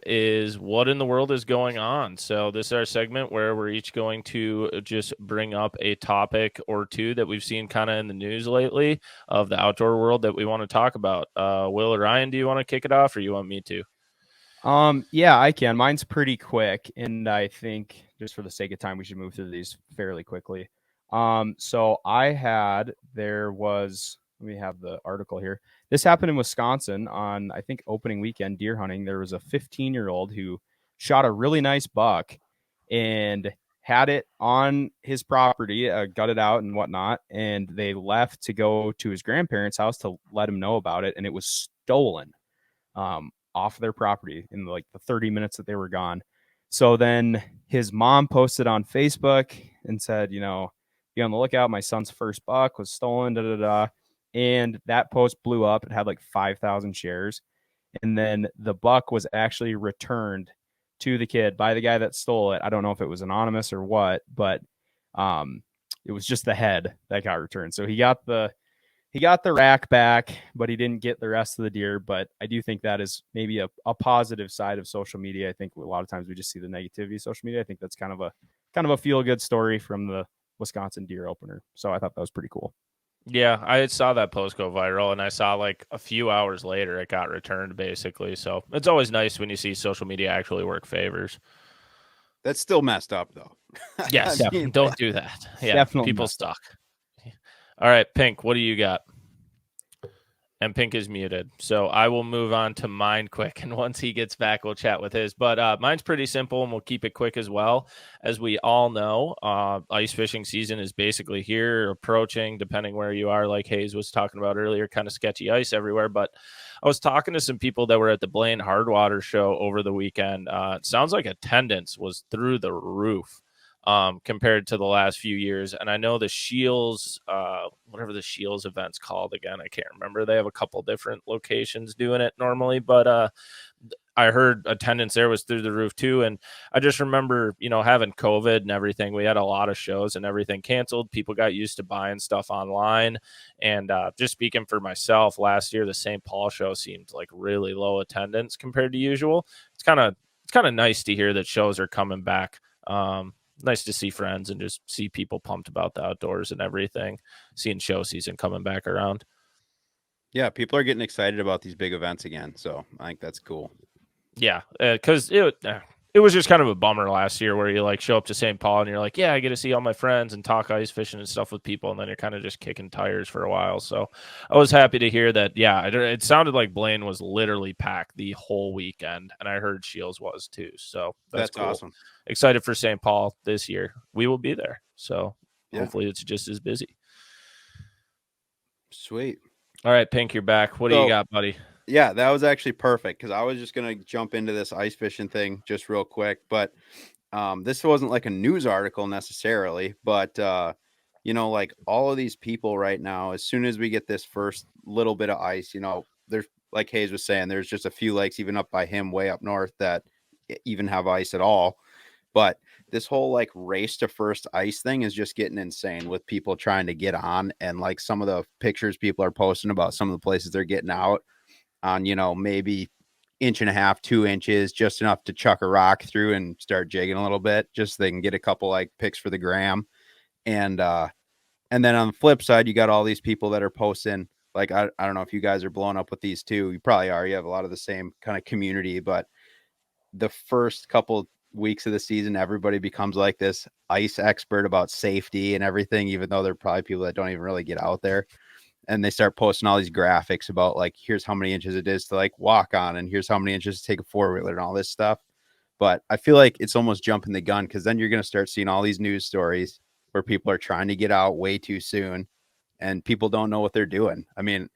is what in the world is going on. So this is our segment where we're each going to just bring up a topic or two that we've seen kind of in the news lately of the outdoor world that we want to talk about. Will or Ryan, do you want to kick it off, or you want me to? Yeah, I can. Mine's pretty quick, and I think just for the sake of time, we should move through these fairly quickly. So let me have the article here. This happened in Wisconsin on, I think, opening weekend deer hunting. There was a 15-year-old who shot a really nice buck and had it on his property, gutted out and whatnot. And they left to go to his grandparents' house to let him know about it. And it was stolen off their property in like the 30 minutes that they were gone. So then his mom posted on Facebook and said, be on the lookout. My son's first buck was stolen, And that post blew up. It had like 5,000 shares. And then the buck was actually returned to the kid by the guy that stole it. I don't know if it was anonymous or what, but it was just the head that got returned. So he got the rack back, but he didn't get the rest of the deer. But I do think that is maybe a positive side of social media. I think a lot of times we just see the negativity of social media. I think that's kind of a feel good story from the Wisconsin deer opener. So I thought that was pretty cool. Yeah, I saw that post go viral, and I saw like a few hours later it got returned, basically. So it's always nice when you see social media actually work favors. That's still messed up, though. Yes, don't do that. Yeah, definitely people suck. All right, Pink, what do you got? And Pink is muted, so I will move on to mine quick. And once he gets back, we'll chat with his. But mine's pretty simple, and we'll keep it quick as well. As we all know, ice fishing season is basically here, approaching, depending where you are, like Hays was talking about earlier, kind of sketchy ice everywhere. But I was talking to some people that were at the Blaine Hardwater show over the weekend. It sounds like attendance was through the roof. Compared to the last few years. And I know the Shields, whatever the Shields event's called again, I can't remember. They have a couple different locations doing it normally, but I heard attendance there was through the roof too. And I just remember, having COVID and everything, we had a lot of shows and everything canceled. People got used to buying stuff online. And just speaking for myself, last year, the St. Paul show seemed like really low attendance compared to usual. It's kind of nice to hear that shows are coming back. Nice to see friends and just see people pumped about the outdoors and everything, seeing show season coming back around. Yeah, people are getting excited about these big events again, so I think that's cool. Yeah, because it was just kind of a bummer last year where you like show up to St. Paul and you're like, yeah, I get to see all my friends and talk ice fishing and stuff with people, and then you're kind of just kicking tires for a while. So I was happy to hear that. Yeah, it sounded like Blaine was literally packed the whole weekend, and I heard Shields was too. So that's cool. Awesome. Excited for St. Paul this year. We will be there, so hopefully it's just as busy. Sweet. All right, Pink, you're back. What do you got, buddy? Yeah, that was actually perfect because I was just going to jump into this ice fishing thing just real quick. But this wasn't like a news article necessarily. But, like all of these people right now, as soon as we get this first little bit of ice, there's, like Hays was saying, there's just a few lakes even up by him way up north that even have ice at all. But this whole like race to first ice thing is just getting insane with people trying to get on. And like some of the pictures people are posting about some of the places they're getting out on, maybe 1.5 to 2 inches, just enough to chuck a rock through and start jigging a little bit, just so they can get a couple like pics for the gram. And then on the flip side, you got all these people that are posting, like, I don't know if you guys are blowing up with these too. You probably are. You have a lot of the same kind of community, but the first couple weeks of the season, everybody becomes like this ice expert about safety and everything, even though they're probably people that don't even really get out there. And they start posting all these graphics about like, here's how many inches it is to like walk on, and here's how many inches to take a 4-wheeler and all this stuff. But I feel like it's almost jumping the gun, because then you're going to start seeing all these news stories where people are trying to get out way too soon and people don't know what they're doing. I mean,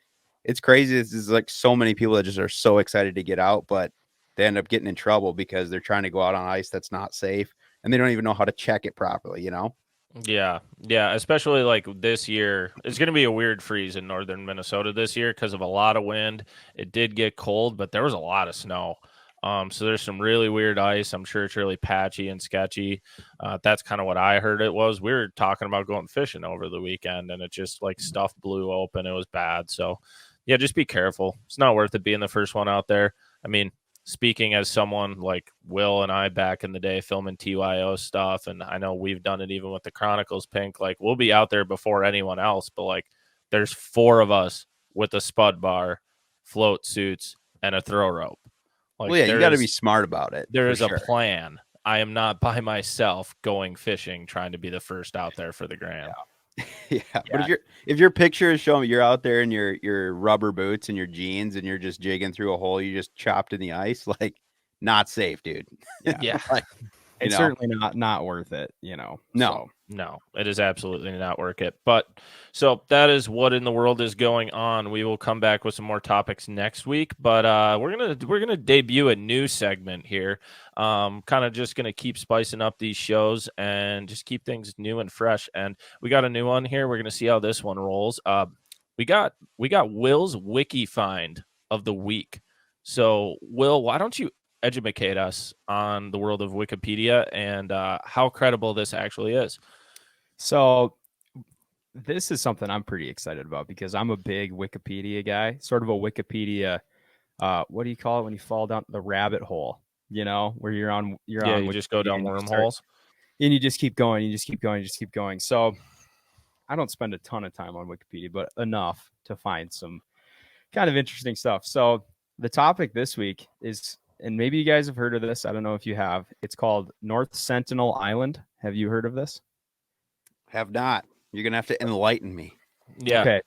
it's crazy. There's like so many people that just are so excited to get out, but they end up getting in trouble because they're trying to go out on ice that's not safe, and they don't even know how to check it properly, Yeah, especially like this year. It's going to be a weird freeze in northern Minnesota this year because of a lot of wind. It did get cold, but there was a lot of snow. So there's some really weird ice. I'm sure it's really patchy and sketchy. That's kind of what I heard it was. We were talking about going fishing over the weekend, and it just like stuff blew open. It was bad. So yeah, just be careful. It's not worth it being the first one out there. I mean, speaking as someone like Will and I back in the day filming TYO stuff, and I know we've done it even with the Chronicles, Pink, like we'll be out there before anyone else, but like there's 4 of us with a spud bar, float suits, and a throw rope. Like, well, yeah, you got to be smart about it. There is a plan. I am not by myself going fishing trying to be the first out there for the gram. Yeah. But if your picture is showing you're out there in your rubber boots and your jeans and you're just jigging through a hole you just chopped in the ice, like, not safe, dude. Yeah. Like, it's certainly not worth it, No, it is absolutely not worth it. But so that is what in the world is going on. We will come back with some more topics next week, but we're gonna debut a new segment here. Kind of just gonna keep spicing up these shows and just keep things new and fresh. And we got a new one here. We're gonna see how this one rolls. We got Will's Wiki Find of the week. So Will, why don't you educate us on the world of Wikipedia and how credible this actually is. So this is something I'm pretty excited about because I'm a big Wikipedia guy, sort of a Wikipedia. What do you call it when you fall down the rabbit hole? You know, where you're on you Wikipedia just go down wormholes and you just keep going, you just keep going, you just keep going. So I don't spend a ton of time on Wikipedia, but enough to find some kind of interesting stuff. So the topic this week is, and maybe you guys have heard of this. I don't know if you have. It's called North Centinel Island. Have you heard of this? Have not. You're gonna have to enlighten me. Yeah. Okay.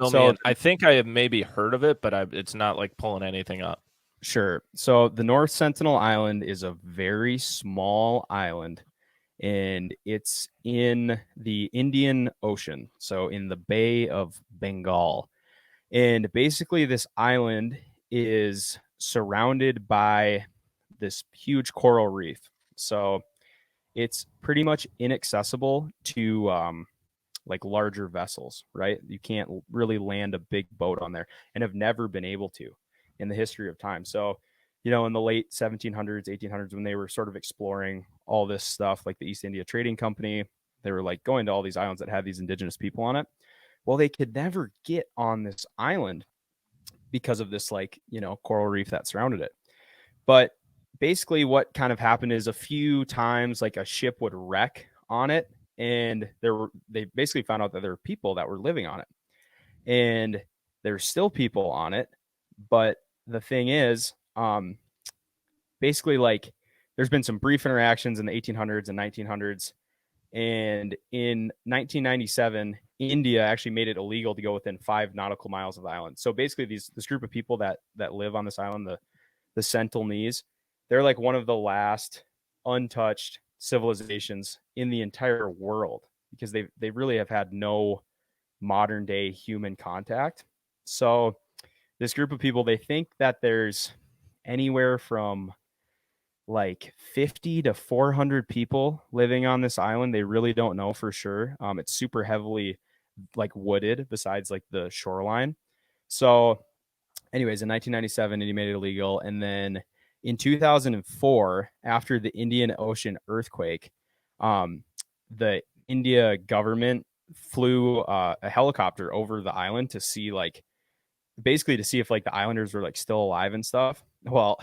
So I think I have maybe heard of it, but it's not like pulling anything up. Sure. So the North Centinel Island is a very small island, and it's in the Indian Ocean, so in the Bay of Bengal. And basically this island is surrounded by this huge coral reef. So it's pretty much inaccessible to like larger vessels, right? You can't really land a big boat on there and have never been able to in the history of time. So, you know, in the late 1700s, 1800s, when they were sort of exploring all this stuff, like the East India Trading Company, they were like going to all these islands that had these indigenous people on it. Well, they could never get on this island because of this, like, you know, coral reef that surrounded it. But basically what kind of happened is a few times like a ship would wreck on it, and they basically found out that there were people that were living on it, and there's still people on it. But the thing is, basically, like, there's been some brief interactions in the 1800s and 1900s, and in 1997 India actually made it illegal to go within 5 nautical miles of the island. So basically this group of people that live on this island, the Sentinelese, they're like one of the last untouched civilizations in the entire world, because they really have had no modern day human contact. So this group of people, they think that there's anywhere from like 50 to 400 people living on this island. They really don't know for sure. It's super heavily like wooded besides like the shoreline. So anyways, in 1997, he made it illegal. And then in 2004, after the Indian Ocean earthquake, the India government flew a helicopter over the island to see, like, basically to see if like the islanders were like still alive and stuff. Well,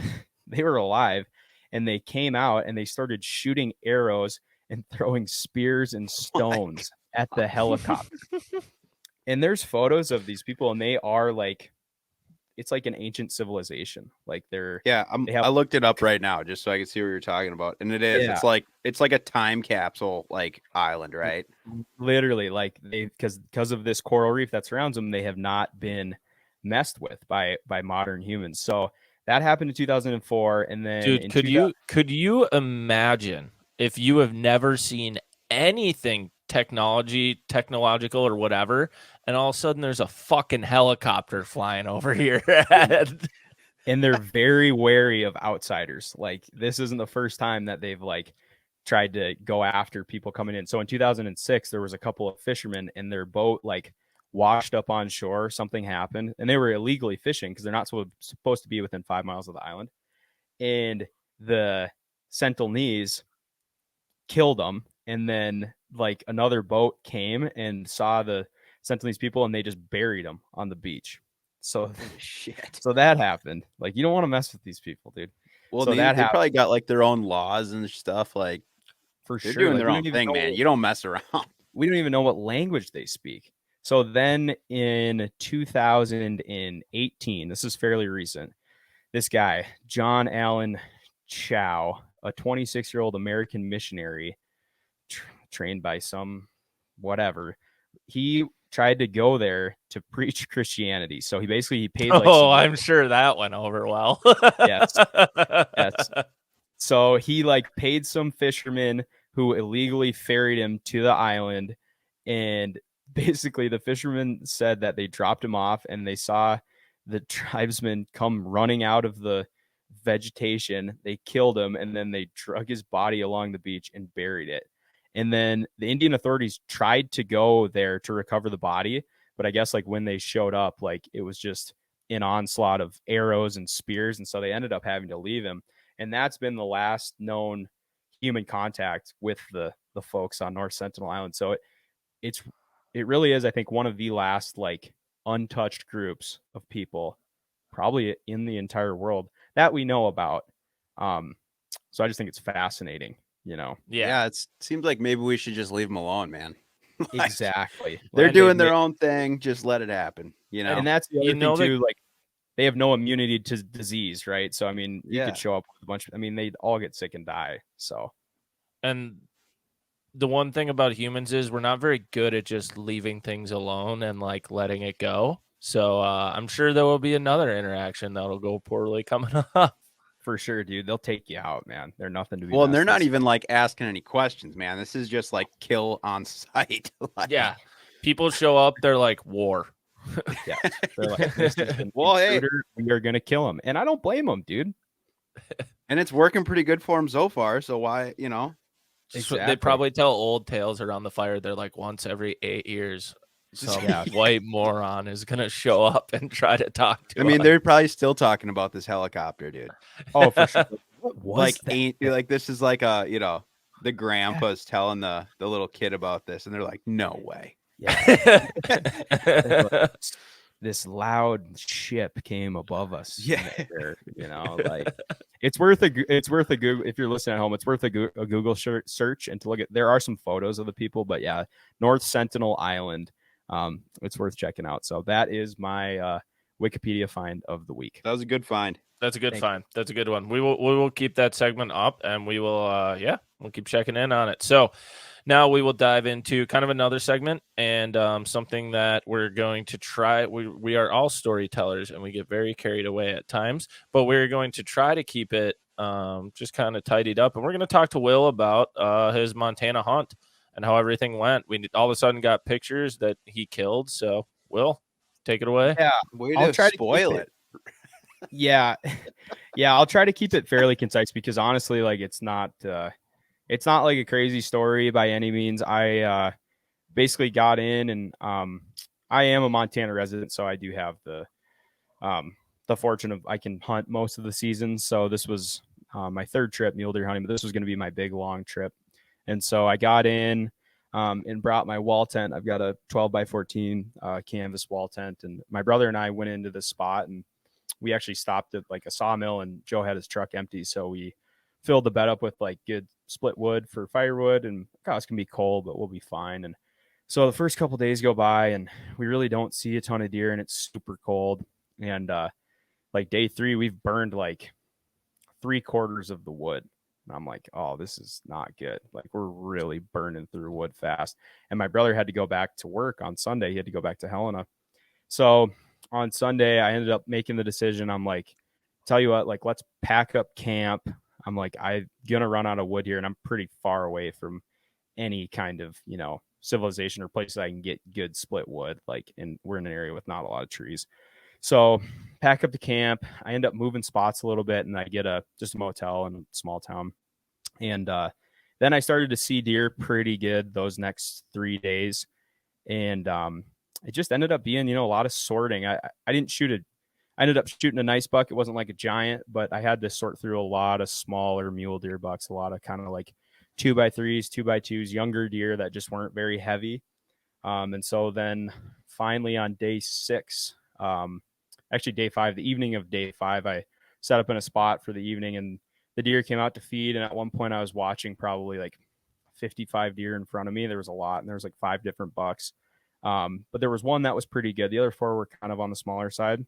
they were alive, and they came out and they started shooting arrows and throwing spears and stones at the helicopter. And there's photos of these people, and they are like, it's like an ancient civilization. Like I looked it up right now just so I can see what you're talking about. And it is, it's like a time capsule, like island, right? Literally, like because of this coral reef that surrounds them, they have not been messed with by modern humans. So that happened in 2004. And then could you imagine if you have never seen anything technological or whatever, and all of a sudden there's a fucking helicopter flying over here? And they're very wary of outsiders. Like, this isn't the first time that they've like tried to go after people coming in. So in 2006, there was a couple of fishermen, and their boat like washed up on shore. Something happened, and they were illegally fishing because they're not supposed to be within 5 miles of the island. And the Sentinelese killed them. And then like another boat came and saw the Sentinelese people, and they just buried them on the beach. So shit. So that happened. Like, you don't want to mess with these people, dude. Well, so they probably got like their own laws and stuff. Like, for they're sure, doing like, their own thing, man. You don't mess around. We don't even know what language they speak. So then in 2018, this is fairly recent, this guy, John Allen Chow, a 26-year-old American missionary, trained by some whatever, he tried to go there to preach Christianity. So he paid like I'm sure that went over well. Yes. So he like paid some fishermen who illegally ferried him to the island, and basically the fishermen said that they dropped him off, and they saw the tribesmen come running out of the vegetation. They killed him, and then they drug his body along the beach and buried it. And then the Indian authorities tried to go there to recover the body, but I guess like when they showed up, like it was just an onslaught of arrows and spears, and so they ended up having to leave him. And that's been the last known human contact with the folks on North Centinel Island. So it really is, I think, one of the last like untouched groups of people probably in the entire world that we know about. So I just think it's fascinating, you know? Yeah. It seems like maybe we should just leave them alone, man. Like, exactly. They're doing their own thing. Just let it happen, you know? And that's the other thing too, like they have no immunity to disease, right? So, I mean, you could show up with a bunch they'd all get sick and die. So, and the one thing about humans is we're not very good at just leaving things alone and like letting it go. So I'm sure there will be another interaction that'll go poorly coming up. For sure, dude. They'll take you out, man. They're nothing to be. Well, and they're not even like asking any questions, man. This is just like kill on sight. Like, yeah. People show up, they're like, war. Yeah. They're like, well, hey, we are gonna kill him. And I don't blame them, dude. And it's working pretty good for them so far. So why, you know? Exactly. They probably tell old tales around the fire. They're like, once every 8 years, some white moron is gonna show up and try to talk to us. They're probably still talking about this helicopter, dude. Oh, for sure. Like this is like a, you know, the grandpa's telling the little kid about this, and they're like, no way. Yeah. This loud ship came above us. Yeah. You know, like it's worth a Google. If you're listening at home, it's worth a Google search and to look at. There are some photos of the people, but yeah, North Centinel Island. It's worth checking out. So that is my Wikipedia find of the week. That was a good find. That's a good find. That's a good one. We will keep that segment up, and we will we'll keep checking in on it. So now we will dive into kind of another segment and something that we're going to try. We are all storytellers, and we get very carried away at times, but we're going to try to keep it just kind of tidied up. And we're going to talk to Will about his Montana hunt and how everything went. We all of a sudden got pictures that he killed. So Will, take it away. Yeah, I'll try to spoil it. Yeah. I'll try to keep it fairly concise because honestly, like it's not like a crazy story by any means. I basically got in and I am a Montana resident, so I do have the fortune of I can hunt most of the season. So this was my third trip mule deer hunting, but this was going to be my big long trip. And so I got in and brought my wall tent. I've got a 12 by 14 canvas wall tent, and my brother and I went into this spot and we actually stopped at like a sawmill, and Joe had his truck empty. So we filled the bed up with like good split wood for firewood, and it's gonna be cold, but we'll be fine. And so the first couple days go by and we really don't see a ton of deer, and it's super cold. And like day 3, we've burned like 3/4 of the wood. And I'm like, oh, this is not good. Like we're really burning through wood fast. And my brother had to go back to work on Sunday. He had to go back to Helena. So on Sunday, I ended up making the decision. I'm like, tell you what, like, let's pack up camp. I'm like, I'm going to run out of wood here, and I'm pretty far away from any kind of, you know, civilization or place that I can get good split wood. Like, and we're in an area with not a lot of trees. So pack up the camp. I end up moving spots a little bit, and I get just a motel in a small town. And then I started to see deer pretty good those next 3 days. And it just ended up being, you know, a lot of sorting. I ended up shooting a nice buck. It wasn't like a giant, but I had to sort through a lot of smaller mule deer bucks, a lot of kind of like 2x3s, 2x2s, younger deer that just weren't very heavy. And so then finally on day 6, actually day 5, the evening of day 5, I set up in a spot for the evening, and the deer came out to feed. And at one point I was watching probably like 55 deer in front of me. There was a lot, and there was like 5 different bucks. But there was one that was pretty good. The other 4 were kind of on the smaller side.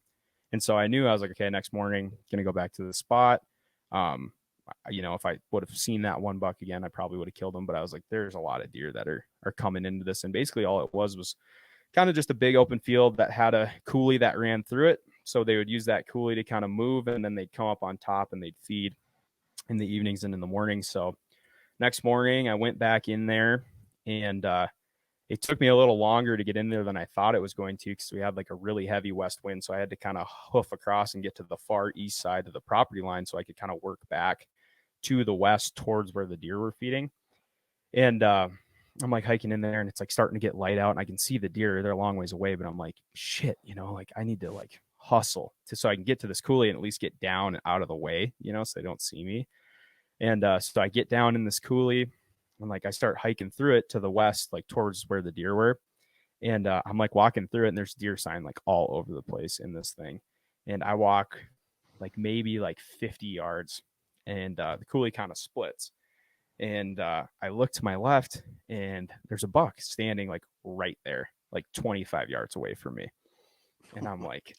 And so I knew, I was like, okay, next morning, going to go back to the spot. You know, if I would have seen that one buck again, I probably would have killed him. But I was like, there's a lot of deer that are coming into this. And basically all it was kind of just a big open field that had a coulee that ran through it. So they would use that coulee to kind of move, and then they'd come up on top and they'd feed in the evenings and in the mornings. So next morning I went back in there, and it took me a little longer to get in there than I thought it was going to, because we had like a really heavy west wind. So I had to kind of hoof across and get to the far east side of the property line so I could kind of work back to the west towards where the deer were feeding. And I'm like hiking in there, and it's like starting to get light out, and I can see the deer. They're a long ways away, but I'm like, shit, you know, like I need to like hustle so I can get to this coulee and at least get down and out of the way, so they don't see me. And so I get down in this coulee and like I start hiking through it to the west, like towards where the deer were. And I'm like walking through it and there's deer sign like all over the place in this thing. And I walk like maybe like 50 yards and the coulee kind of splits. And I look to my left and there's a buck standing like right there, like 25 yards away from me. And I'm like,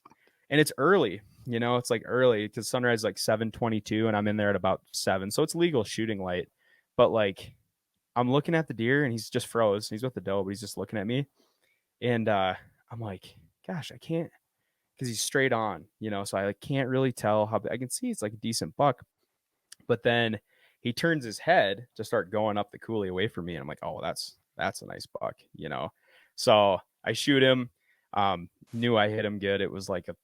and it's early, it's like early because sunrise is like 7:22 and I'm in there at about 7. So it's legal shooting light. But like I'm looking at the deer and he's just froze. He's with the doe, but he's just looking at me. And I'm like, gosh, I can't, because he's straight on, so I like can't really tell how I can see it's like a decent buck. But then he turns his head to start going up the coulee away from me. And I'm like, oh, that's a nice buck, So I shoot him. Knew I hit him good. It was like a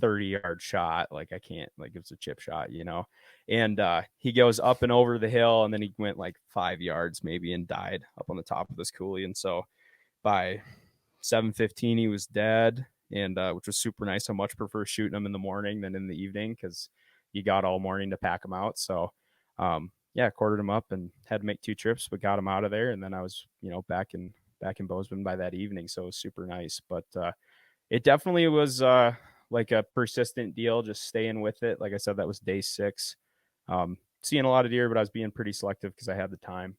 30-yard shot. Like I can't, like it was a chip shot, and he goes up and over the hill and then he went like 5 yards maybe and died up on the top of this coulee. And so by 7:15 he was dead, and which was super nice. I much prefer shooting him in the morning than in the evening because you got all morning to pack him out. So quartered him up and had to make 2 trips, but got him out of there. And then I was, back in Bozeman by that evening. So it was super nice. But it definitely was like a persistent deal, just staying with it. Like I said, that was day 6. Seeing a lot of deer, but I was being pretty selective because I had the time.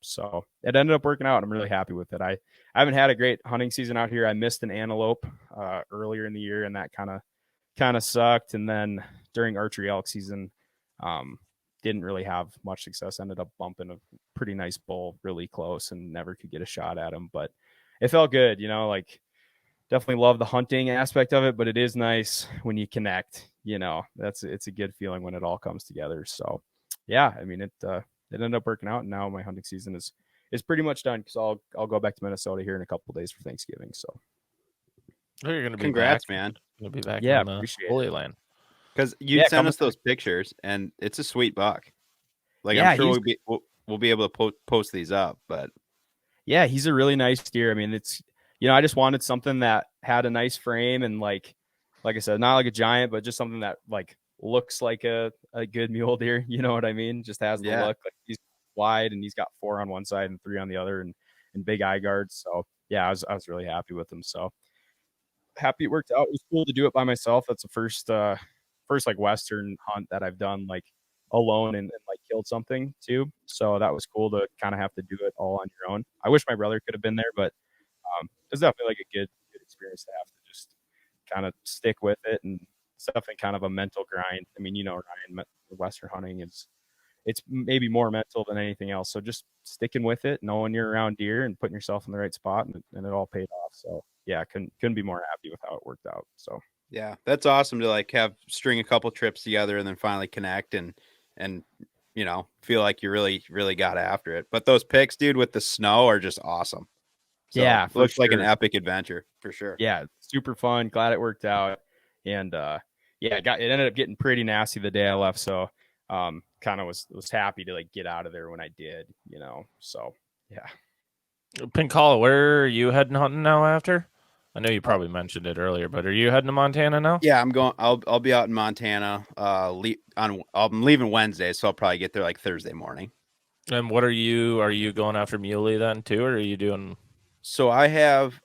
So it ended up working out. I'm really happy with it. I haven't had a great hunting season out here. I missed an antelope earlier in the year, and that kind of sucked. And then during archery elk season, didn't really have much success. Ended up bumping a pretty nice bull really close and never could get a shot at him, but it felt good, like definitely love the hunting aspect of it, but it is nice when you connect, it's a good feeling when it all comes together. So yeah, I mean, it ended up working out, and now my hunting season is pretty much done because I'll go back to Minnesota here in a couple of days for Thanksgiving. So you're gonna be congrats, back. man. You'll be back. Yeah, on the Holy Land. Because you sent us those pictures, and it's a sweet buck. Like I'm sure we'll be able to post these up, but yeah, he's a really nice deer. I mean, it's I just wanted something that had a nice frame and like I said, not like a giant, but just something that like looks like a good mule deer. You know what I mean? Just has the look. Like he's wide and he's got 4 on one side and 3 on the other, and big eye guards. So yeah, I was really happy with him. So happy it worked out. It was cool to do it by myself. That's the first like Western hunt that I've done like alone and like killed something too. So that was cool to kind of have to do it all on your own. I wish my brother could have been there, but it's definitely like a good experience to have to just kind of stick with it, and it's definitely kind of a mental grind. I mean, Ryan, Western hunting it's maybe more mental than anything else. So just sticking with it, knowing you're around deer and putting yourself in the right spot, and it all paid off. So yeah, couldn't be more happy with how it worked out. So yeah, that's awesome to like have string a couple trips together and then finally connect and feel like you really got after it. But those pics, dude, with the snow are just awesome. So yeah, it looks like an epic adventure for sure. Yeah, super fun. Glad it worked out. And it ended up getting pretty nasty the day I left. So kind of was happy to like get out of there when I did, So yeah. Pinkalla, where are you heading hunting now after? I know you probably mentioned it earlier, but are you heading to Montana now? Yeah, I'm going. I'll be out in Montana. I'm leaving Wednesday, so I'll probably get there like Thursday morning. And what are you going after muley then too, or are you doing? So I have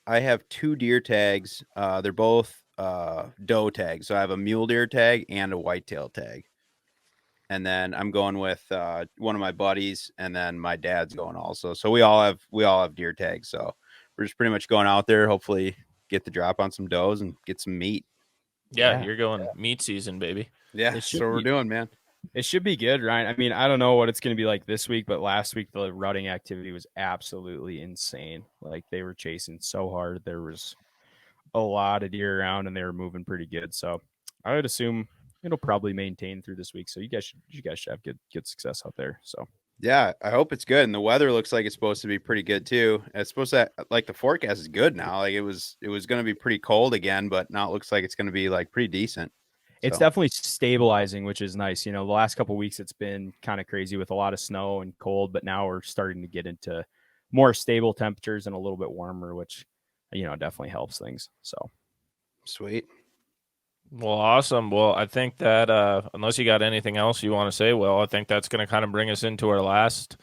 2 deer tags. They're both doe tags. So I have a mule deer tag and a whitetail tag. And then I'm going with one of my buddies, and then my dad's going also. So we all have deer tags. So we're just pretty much going out there, hopefully get the drop on some does and get some meat. Yeah, you're going meat season, baby. Yeah, that's what we're doing, man. It should be good, Ryan. I mean, I don't know what it's going to be like this week, but last week the rutting activity was absolutely insane. Like they were chasing so hard. There was a lot of deer around, and they were moving pretty good. So I would assume it'll probably maintain through this week. So you guys should have good success out there. So yeah, I hope it's good. And the weather looks like it's supposed to be pretty good too. It's supposed to, like, the forecast is good now. Like it was going to be pretty cold again, but now it looks like it's going to be like pretty decent. It's definitely stabilizing, which is nice. The last couple of weeks it's been kind of crazy with a lot of snow and cold, but now we're starting to get into more stable temperatures and a little bit warmer, which definitely helps things. So sweet. Well, awesome. Well, I think that unless you got anything else you want to say, Will, I think that's going to kind of bring us into our last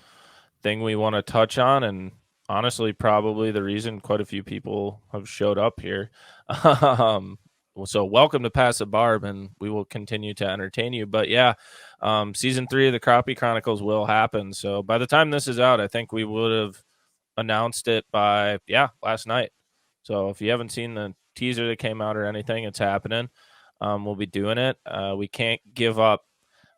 thing we want to touch on. And honestly, probably the reason quite a few people have showed up here. So welcome to Pass the Barb, and we will continue to entertain you. But yeah, season 3 of the Crappie Chronicles will happen. So by the time this is out, I think we would have announced it by, last night. So if you haven't seen the teaser that came out or anything, it's happening. We'll be doing it. We can't give up,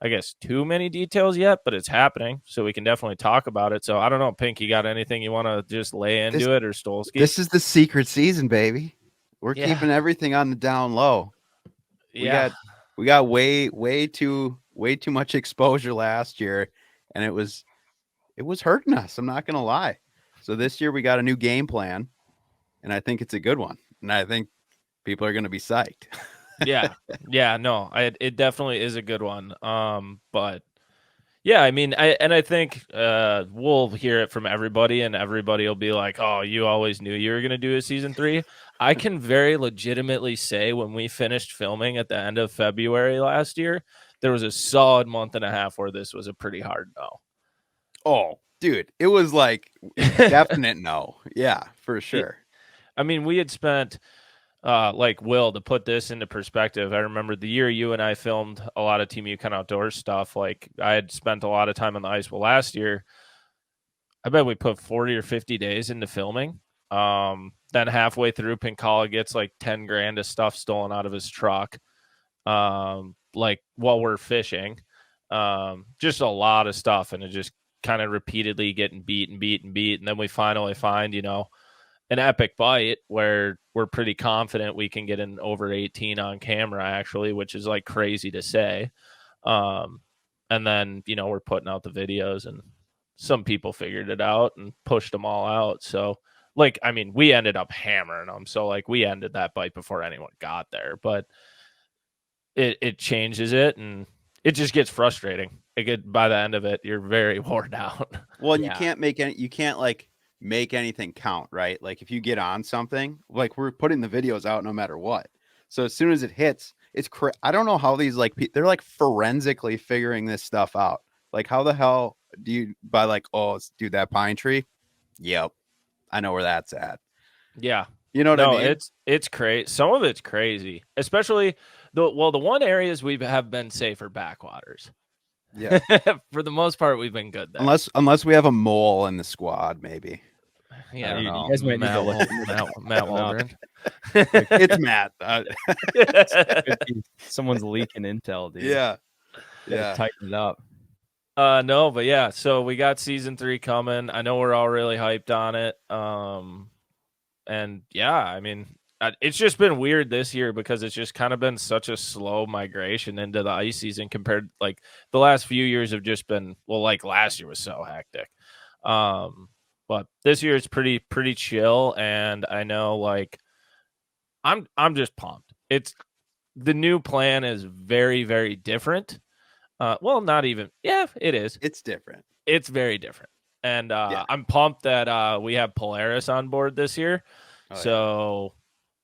I guess, too many details yet, but it's happening, so we can definitely talk about it. So I don't know, Pink, you got anything you want to just lay into it, or Stolski? This is the secret season, baby. We're keeping everything on the down low. We got way too much exposure last year, and it was hurting us. I'm not gonna lie. So this year we got a new game plan, and I think it's a good one, and I think people are gonna be psyched. No, it definitely is a good one. But yeah, I mean, I think we'll hear it from everybody, and everybody will be like, "Oh, you always knew you were going to do a season 3." I can very legitimately say when we finished filming at the end of February last year, there was a solid month and a half where this was a pretty hard no. Oh, dude, it was like definite no. Yeah, for sure. I mean, we had spent. Like Will, to put this into perspective, I remember the year you and I filmed a lot of Team Yukon Outdoors stuff. Like I had spent a lot of time on the ice. Well, last year, I bet we put 40 or 50 days into filming. Then halfway through, Pinkalla gets like 10 grand of stuff stolen out of his truck. Like while we're fishing, just a lot of stuff, and it just kind of repeatedly getting beat. And then we finally find, an epic bite where we're pretty confident we can get an over 18 on camera, actually, which is like crazy to say. And then, we're putting out the videos, and some people figured it out and pushed them all out. So like, I mean, we ended up hammering them. So like we ended that bite before anyone got there, but it changes it, and it just gets frustrating. By the end of it, you're very worn out. Well, you can't make anything count, right? Like if you get on something, like we're putting the videos out no matter what. So as soon as it hits, it's I don't know how these they're like forensically figuring this stuff out. Like how the hell do you dude, that pine tree? Yep. I know where that's at. Yeah. You know what I mean? It's crazy. Some of it's crazy, especially the one areas we have been safer backwaters. Yeah. For the most part, we've been good there. Unless we have a mole in the squad, maybe. Yeah, you guys might need to look Matt Waldron. It's Matt. Someone's leaking intel, dude. Yeah. Tighten it up. No, but yeah. So we got season 3 coming. I know we're all really hyped on it. And yeah, I mean, it's just been weird this year because it's just kind of been such a slow migration into the ice season compared, like the last few years have just been, well, like last year was so hectic. But this year is pretty chill, and I know like I'm just pumped. It's the new plan is very, very different. Well, not even. Yeah, it is. It's different. It's very different. And I'm pumped that we have Polaris on board this year. So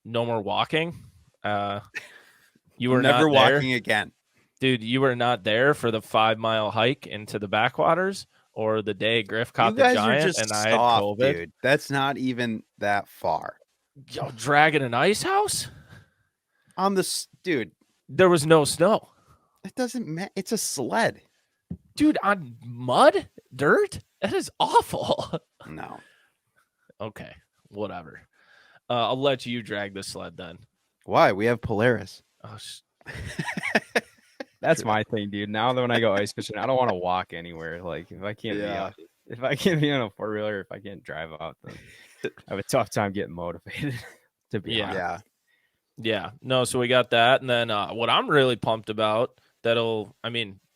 no more walking. You were never not there. Walking again. Dude, you were not there for the 5-mile hike into the backwaters or the day Griff caught the giant and I had COVID. Dude. That's not even that far. Yo, dragging an ice house? On the dude. There was no snow. It doesn't matter. It's a sled. Dude, on mud? Dirt? That is awful. No. Okay, whatever. I'll let you drag the sled then. Why? We have Polaris. Oh, That's my thing, dude. Now that when I go ice fishing, I don't want to walk anywhere. Like if I can't be on a 4-wheeler, if I can't drive out, then I have a tough time getting motivated. To be honest. Yeah. No, so we got that, and then what I'm really pumped about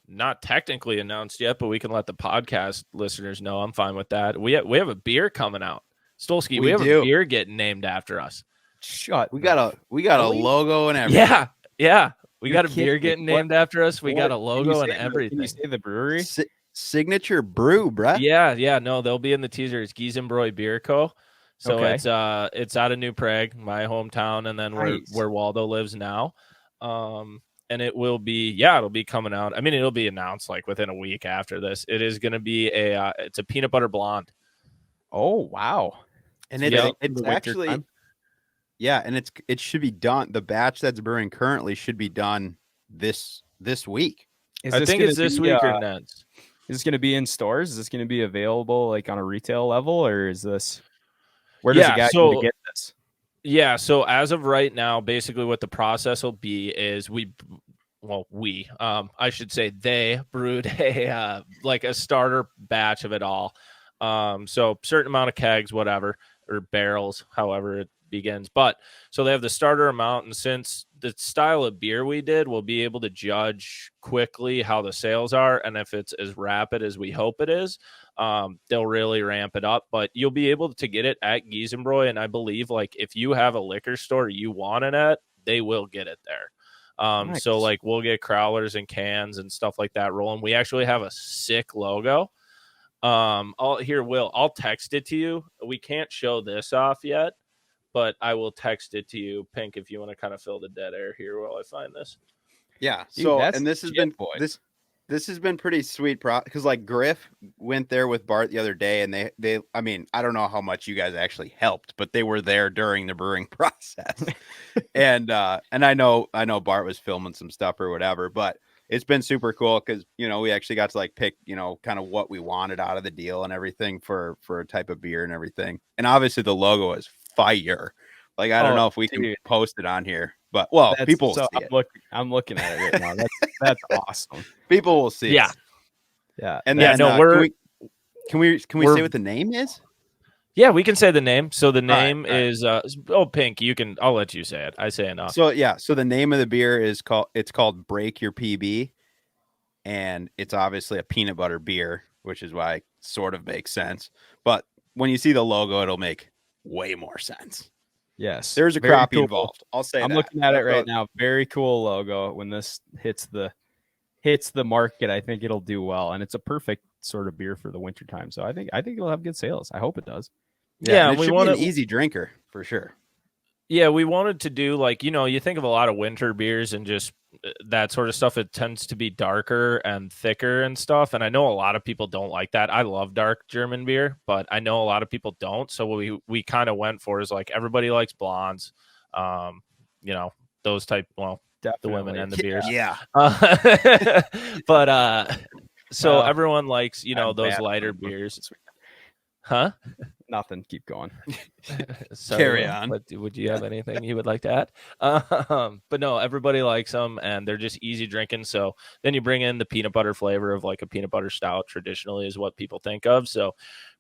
not technically announced yet, but we can let the podcast listeners know. I'm fine with that. We have a beer coming out. Stolski, we have a beer getting named after us. We got a logo and everything. Yeah. We got a beer getting named after us. We got a logo and everything. Can you say the brewery? Signature Brew, bruh. Yeah. No, they'll be in the teaser. It's Giesenbräu Beer Co. So it's out of New Prague, my hometown, and then where Waldo lives now. And it will be, it'll be coming out. I mean, it'll be announced like within a week after this. It is going to be it's a peanut butter blonde. Oh, wow. And it's actually time. Yeah, and it should be done. The batch that's brewing currently should be done this week. I think it's this week or next. Is this going to be in stores? Is this going to be available like on a retail level, or is this where does a guy going to get this? Yeah, so as of right now, basically what the process will be is I should say they brewed a starter batch of it all. So certain amount of kegs, whatever, or barrels, however it begins. But so they have the starter amount, and since the style of beer we did, we'll be able to judge quickly how the sales are, and if it's as rapid as we hope it is, they'll really ramp it up. But you'll be able to get it at Giesenbräu, and I believe like if you have a liquor store you want it at, they will get it there. Nice. So like we'll get crowlers and cans and stuff like that rolling. We actually have a sick logo. I'll text it to you. We can't show this off yet, but I will text it to you, Pink, if you want to kind of fill the dead air here while I find this. Yeah. So, and this has been this has been pretty sweet because like Griff went there with Bart the other day, and they I mean, I don't know how much you guys actually helped, but they were there during the brewing process. and I know Bart was filming some stuff or whatever, but it's been super cool because, we actually got to like pick, kind of what we wanted out of the deal and everything for a type of beer and everything. And obviously the logo is fire. Like, I don't know if we can post it on here, but people will see it. I'm looking at it right now. That's awesome. People will see it. Yeah. And then, can we say what the name is? Yeah, we can say the name. So the name is Pink, I'll let you say it. I say enough. So the name of the beer is called Break Your PB, and it's obviously a peanut butter beer, which is why it sort of makes sense. But when you see the logo, it'll make way more sense. Yes. There's a crappie involved. I'll say I'm looking at it right now. Very cool logo. When this hits the market, I think it'll do well, and it's a perfect sort of beer for the wintertime. So I think it'll have good sales. I hope it does. Yeah, we want an easy drinker for sure. Yeah, we wanted to do like, you think of a lot of winter beers and just that sort of stuff. It tends to be darker and thicker and stuff. And I know a lot of people don't like that. I love dark German beer, but I know a lot of people don't. So we kind of went for is like everybody likes blondes, those type. Well, definitely. The women and the beers. Yeah. But so everyone likes those lighter beers. Huh? Nothing. Keep going. So, carry on. But would you have anything you would like to add? But no, everybody likes them, and they're just easy drinking. So then you bring in the peanut butter flavor of like a peanut butter stout. Traditionally, is what people think of. So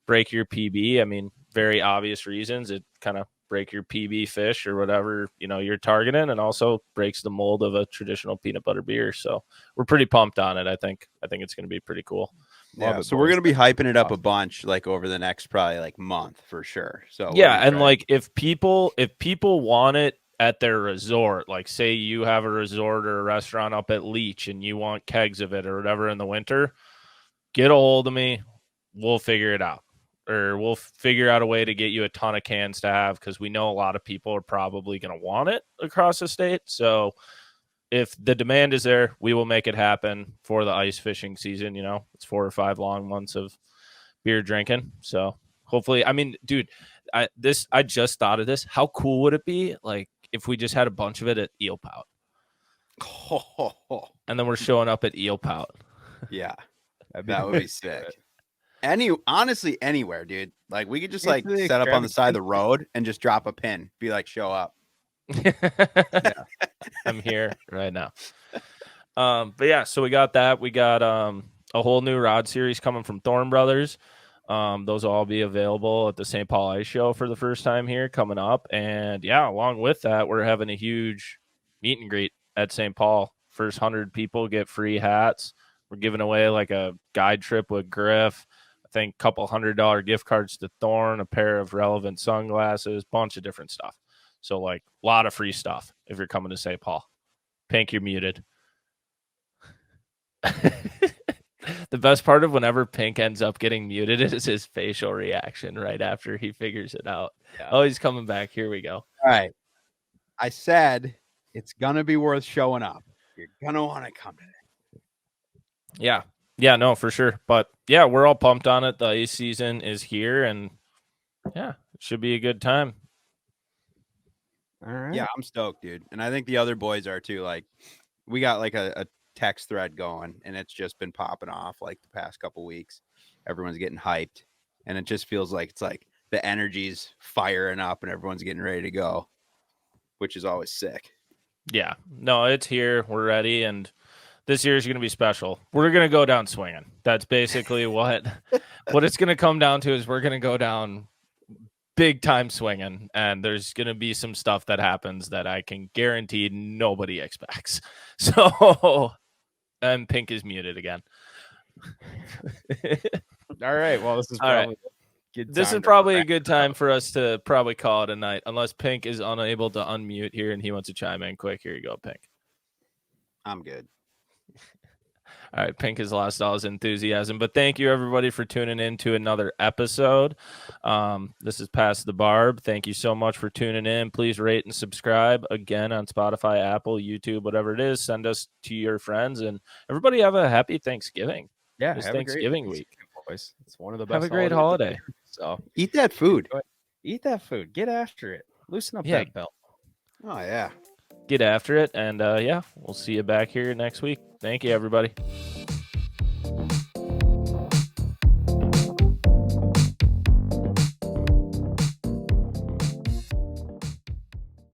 break your PB. I mean, very obvious reasons. It kind of break your PB fish or whatever you're targeting, and also breaks the mold of a traditional peanut butter beer. So we're pretty pumped on it. I think it's going to be pretty cool. Yeah, so we're going to be hyping it up a bunch, like over the next probably like month for sure. So yeah, and like if people want it at their resort, like say you have a resort or a restaurant up at Leech and you want kegs of it or whatever in the winter, get a hold of me. We'll figure it out, or we'll figure out a way to get you a ton of cans to have, because we know a lot of people are probably going to want it across the state. So if the demand is there, we will make it happen for the ice fishing season. It's 4 or 5 long months of beer drinking. So hopefully, I mean, dude, I just thought of this. How cool would it be like if we just had a bunch of it at Eel Pout? And then we're showing up at Eel Pout. Yeah, that would be sick. Honestly, anywhere, dude. Like we could just like set up on the side of the road and just drop a pin. Be like, show up. Yeah. I'm here right now. But yeah, so we got that. We got a whole new rod series coming from Thorn Brothers. Those will all be available at the St. Paul Ice Show for the first time here coming up. And yeah, along with that, we're having a huge meet and greet at St. Paul. First 100 people get free hats. We're giving away like a guide trip with Griff. I think a couple $100 gift cards to Thorn, a pair of relevant sunglasses, bunch of different stuff. So, like, a lot of free stuff if you're coming to St. Paul. Pink, you're muted. The best part of whenever Pink ends up getting muted is his facial reaction right after he figures it out. Yeah. Oh, he's coming back. Here we go. All right. I said It's going to be worth showing up. You're going to want to come today. Yeah. Yeah, no, for sure. But yeah, we're all pumped on it. The ice season is here, and yeah, it should be a good time. All right. Yeah, I'm stoked, dude. And I think the other boys are too. Like, we got like a text thread going, and it's just been popping off like the past couple weeks. Everyone's getting hyped, and it just feels like it's like the energy's firing up and everyone's getting ready to go, which is always sick. Yeah, no, it's here. We're ready, and this year is going to be special. We're going to go down swinging. That's basically what it's going to come down to. Is we're going to go down big time swinging, and there's going to be some stuff that happens that I can guarantee nobody expects. So, and Pink is muted again. All right. Well, this is probably a good time for us to probably call it a night, unless Pink is unable to unmute here and he wants to chime in quick. Here you go, Pink. I'm good. All right, Pink has lost all his enthusiasm, but thank you everybody for tuning in to another episode. This is Past the Barb. Thank you so much for tuning in. Please rate and subscribe again on Spotify, Apple, YouTube, whatever it is. Send us to your friends, and everybody have a happy Thanksgiving. Yeah, it's Thanksgiving week. Boys. It's one of the best. Have a great holiday. So eat that food. Eat that food. Get after it. Loosen up that belt. Oh yeah. Get after it, and yeah, we'll see you back here next week. Thank you, everybody.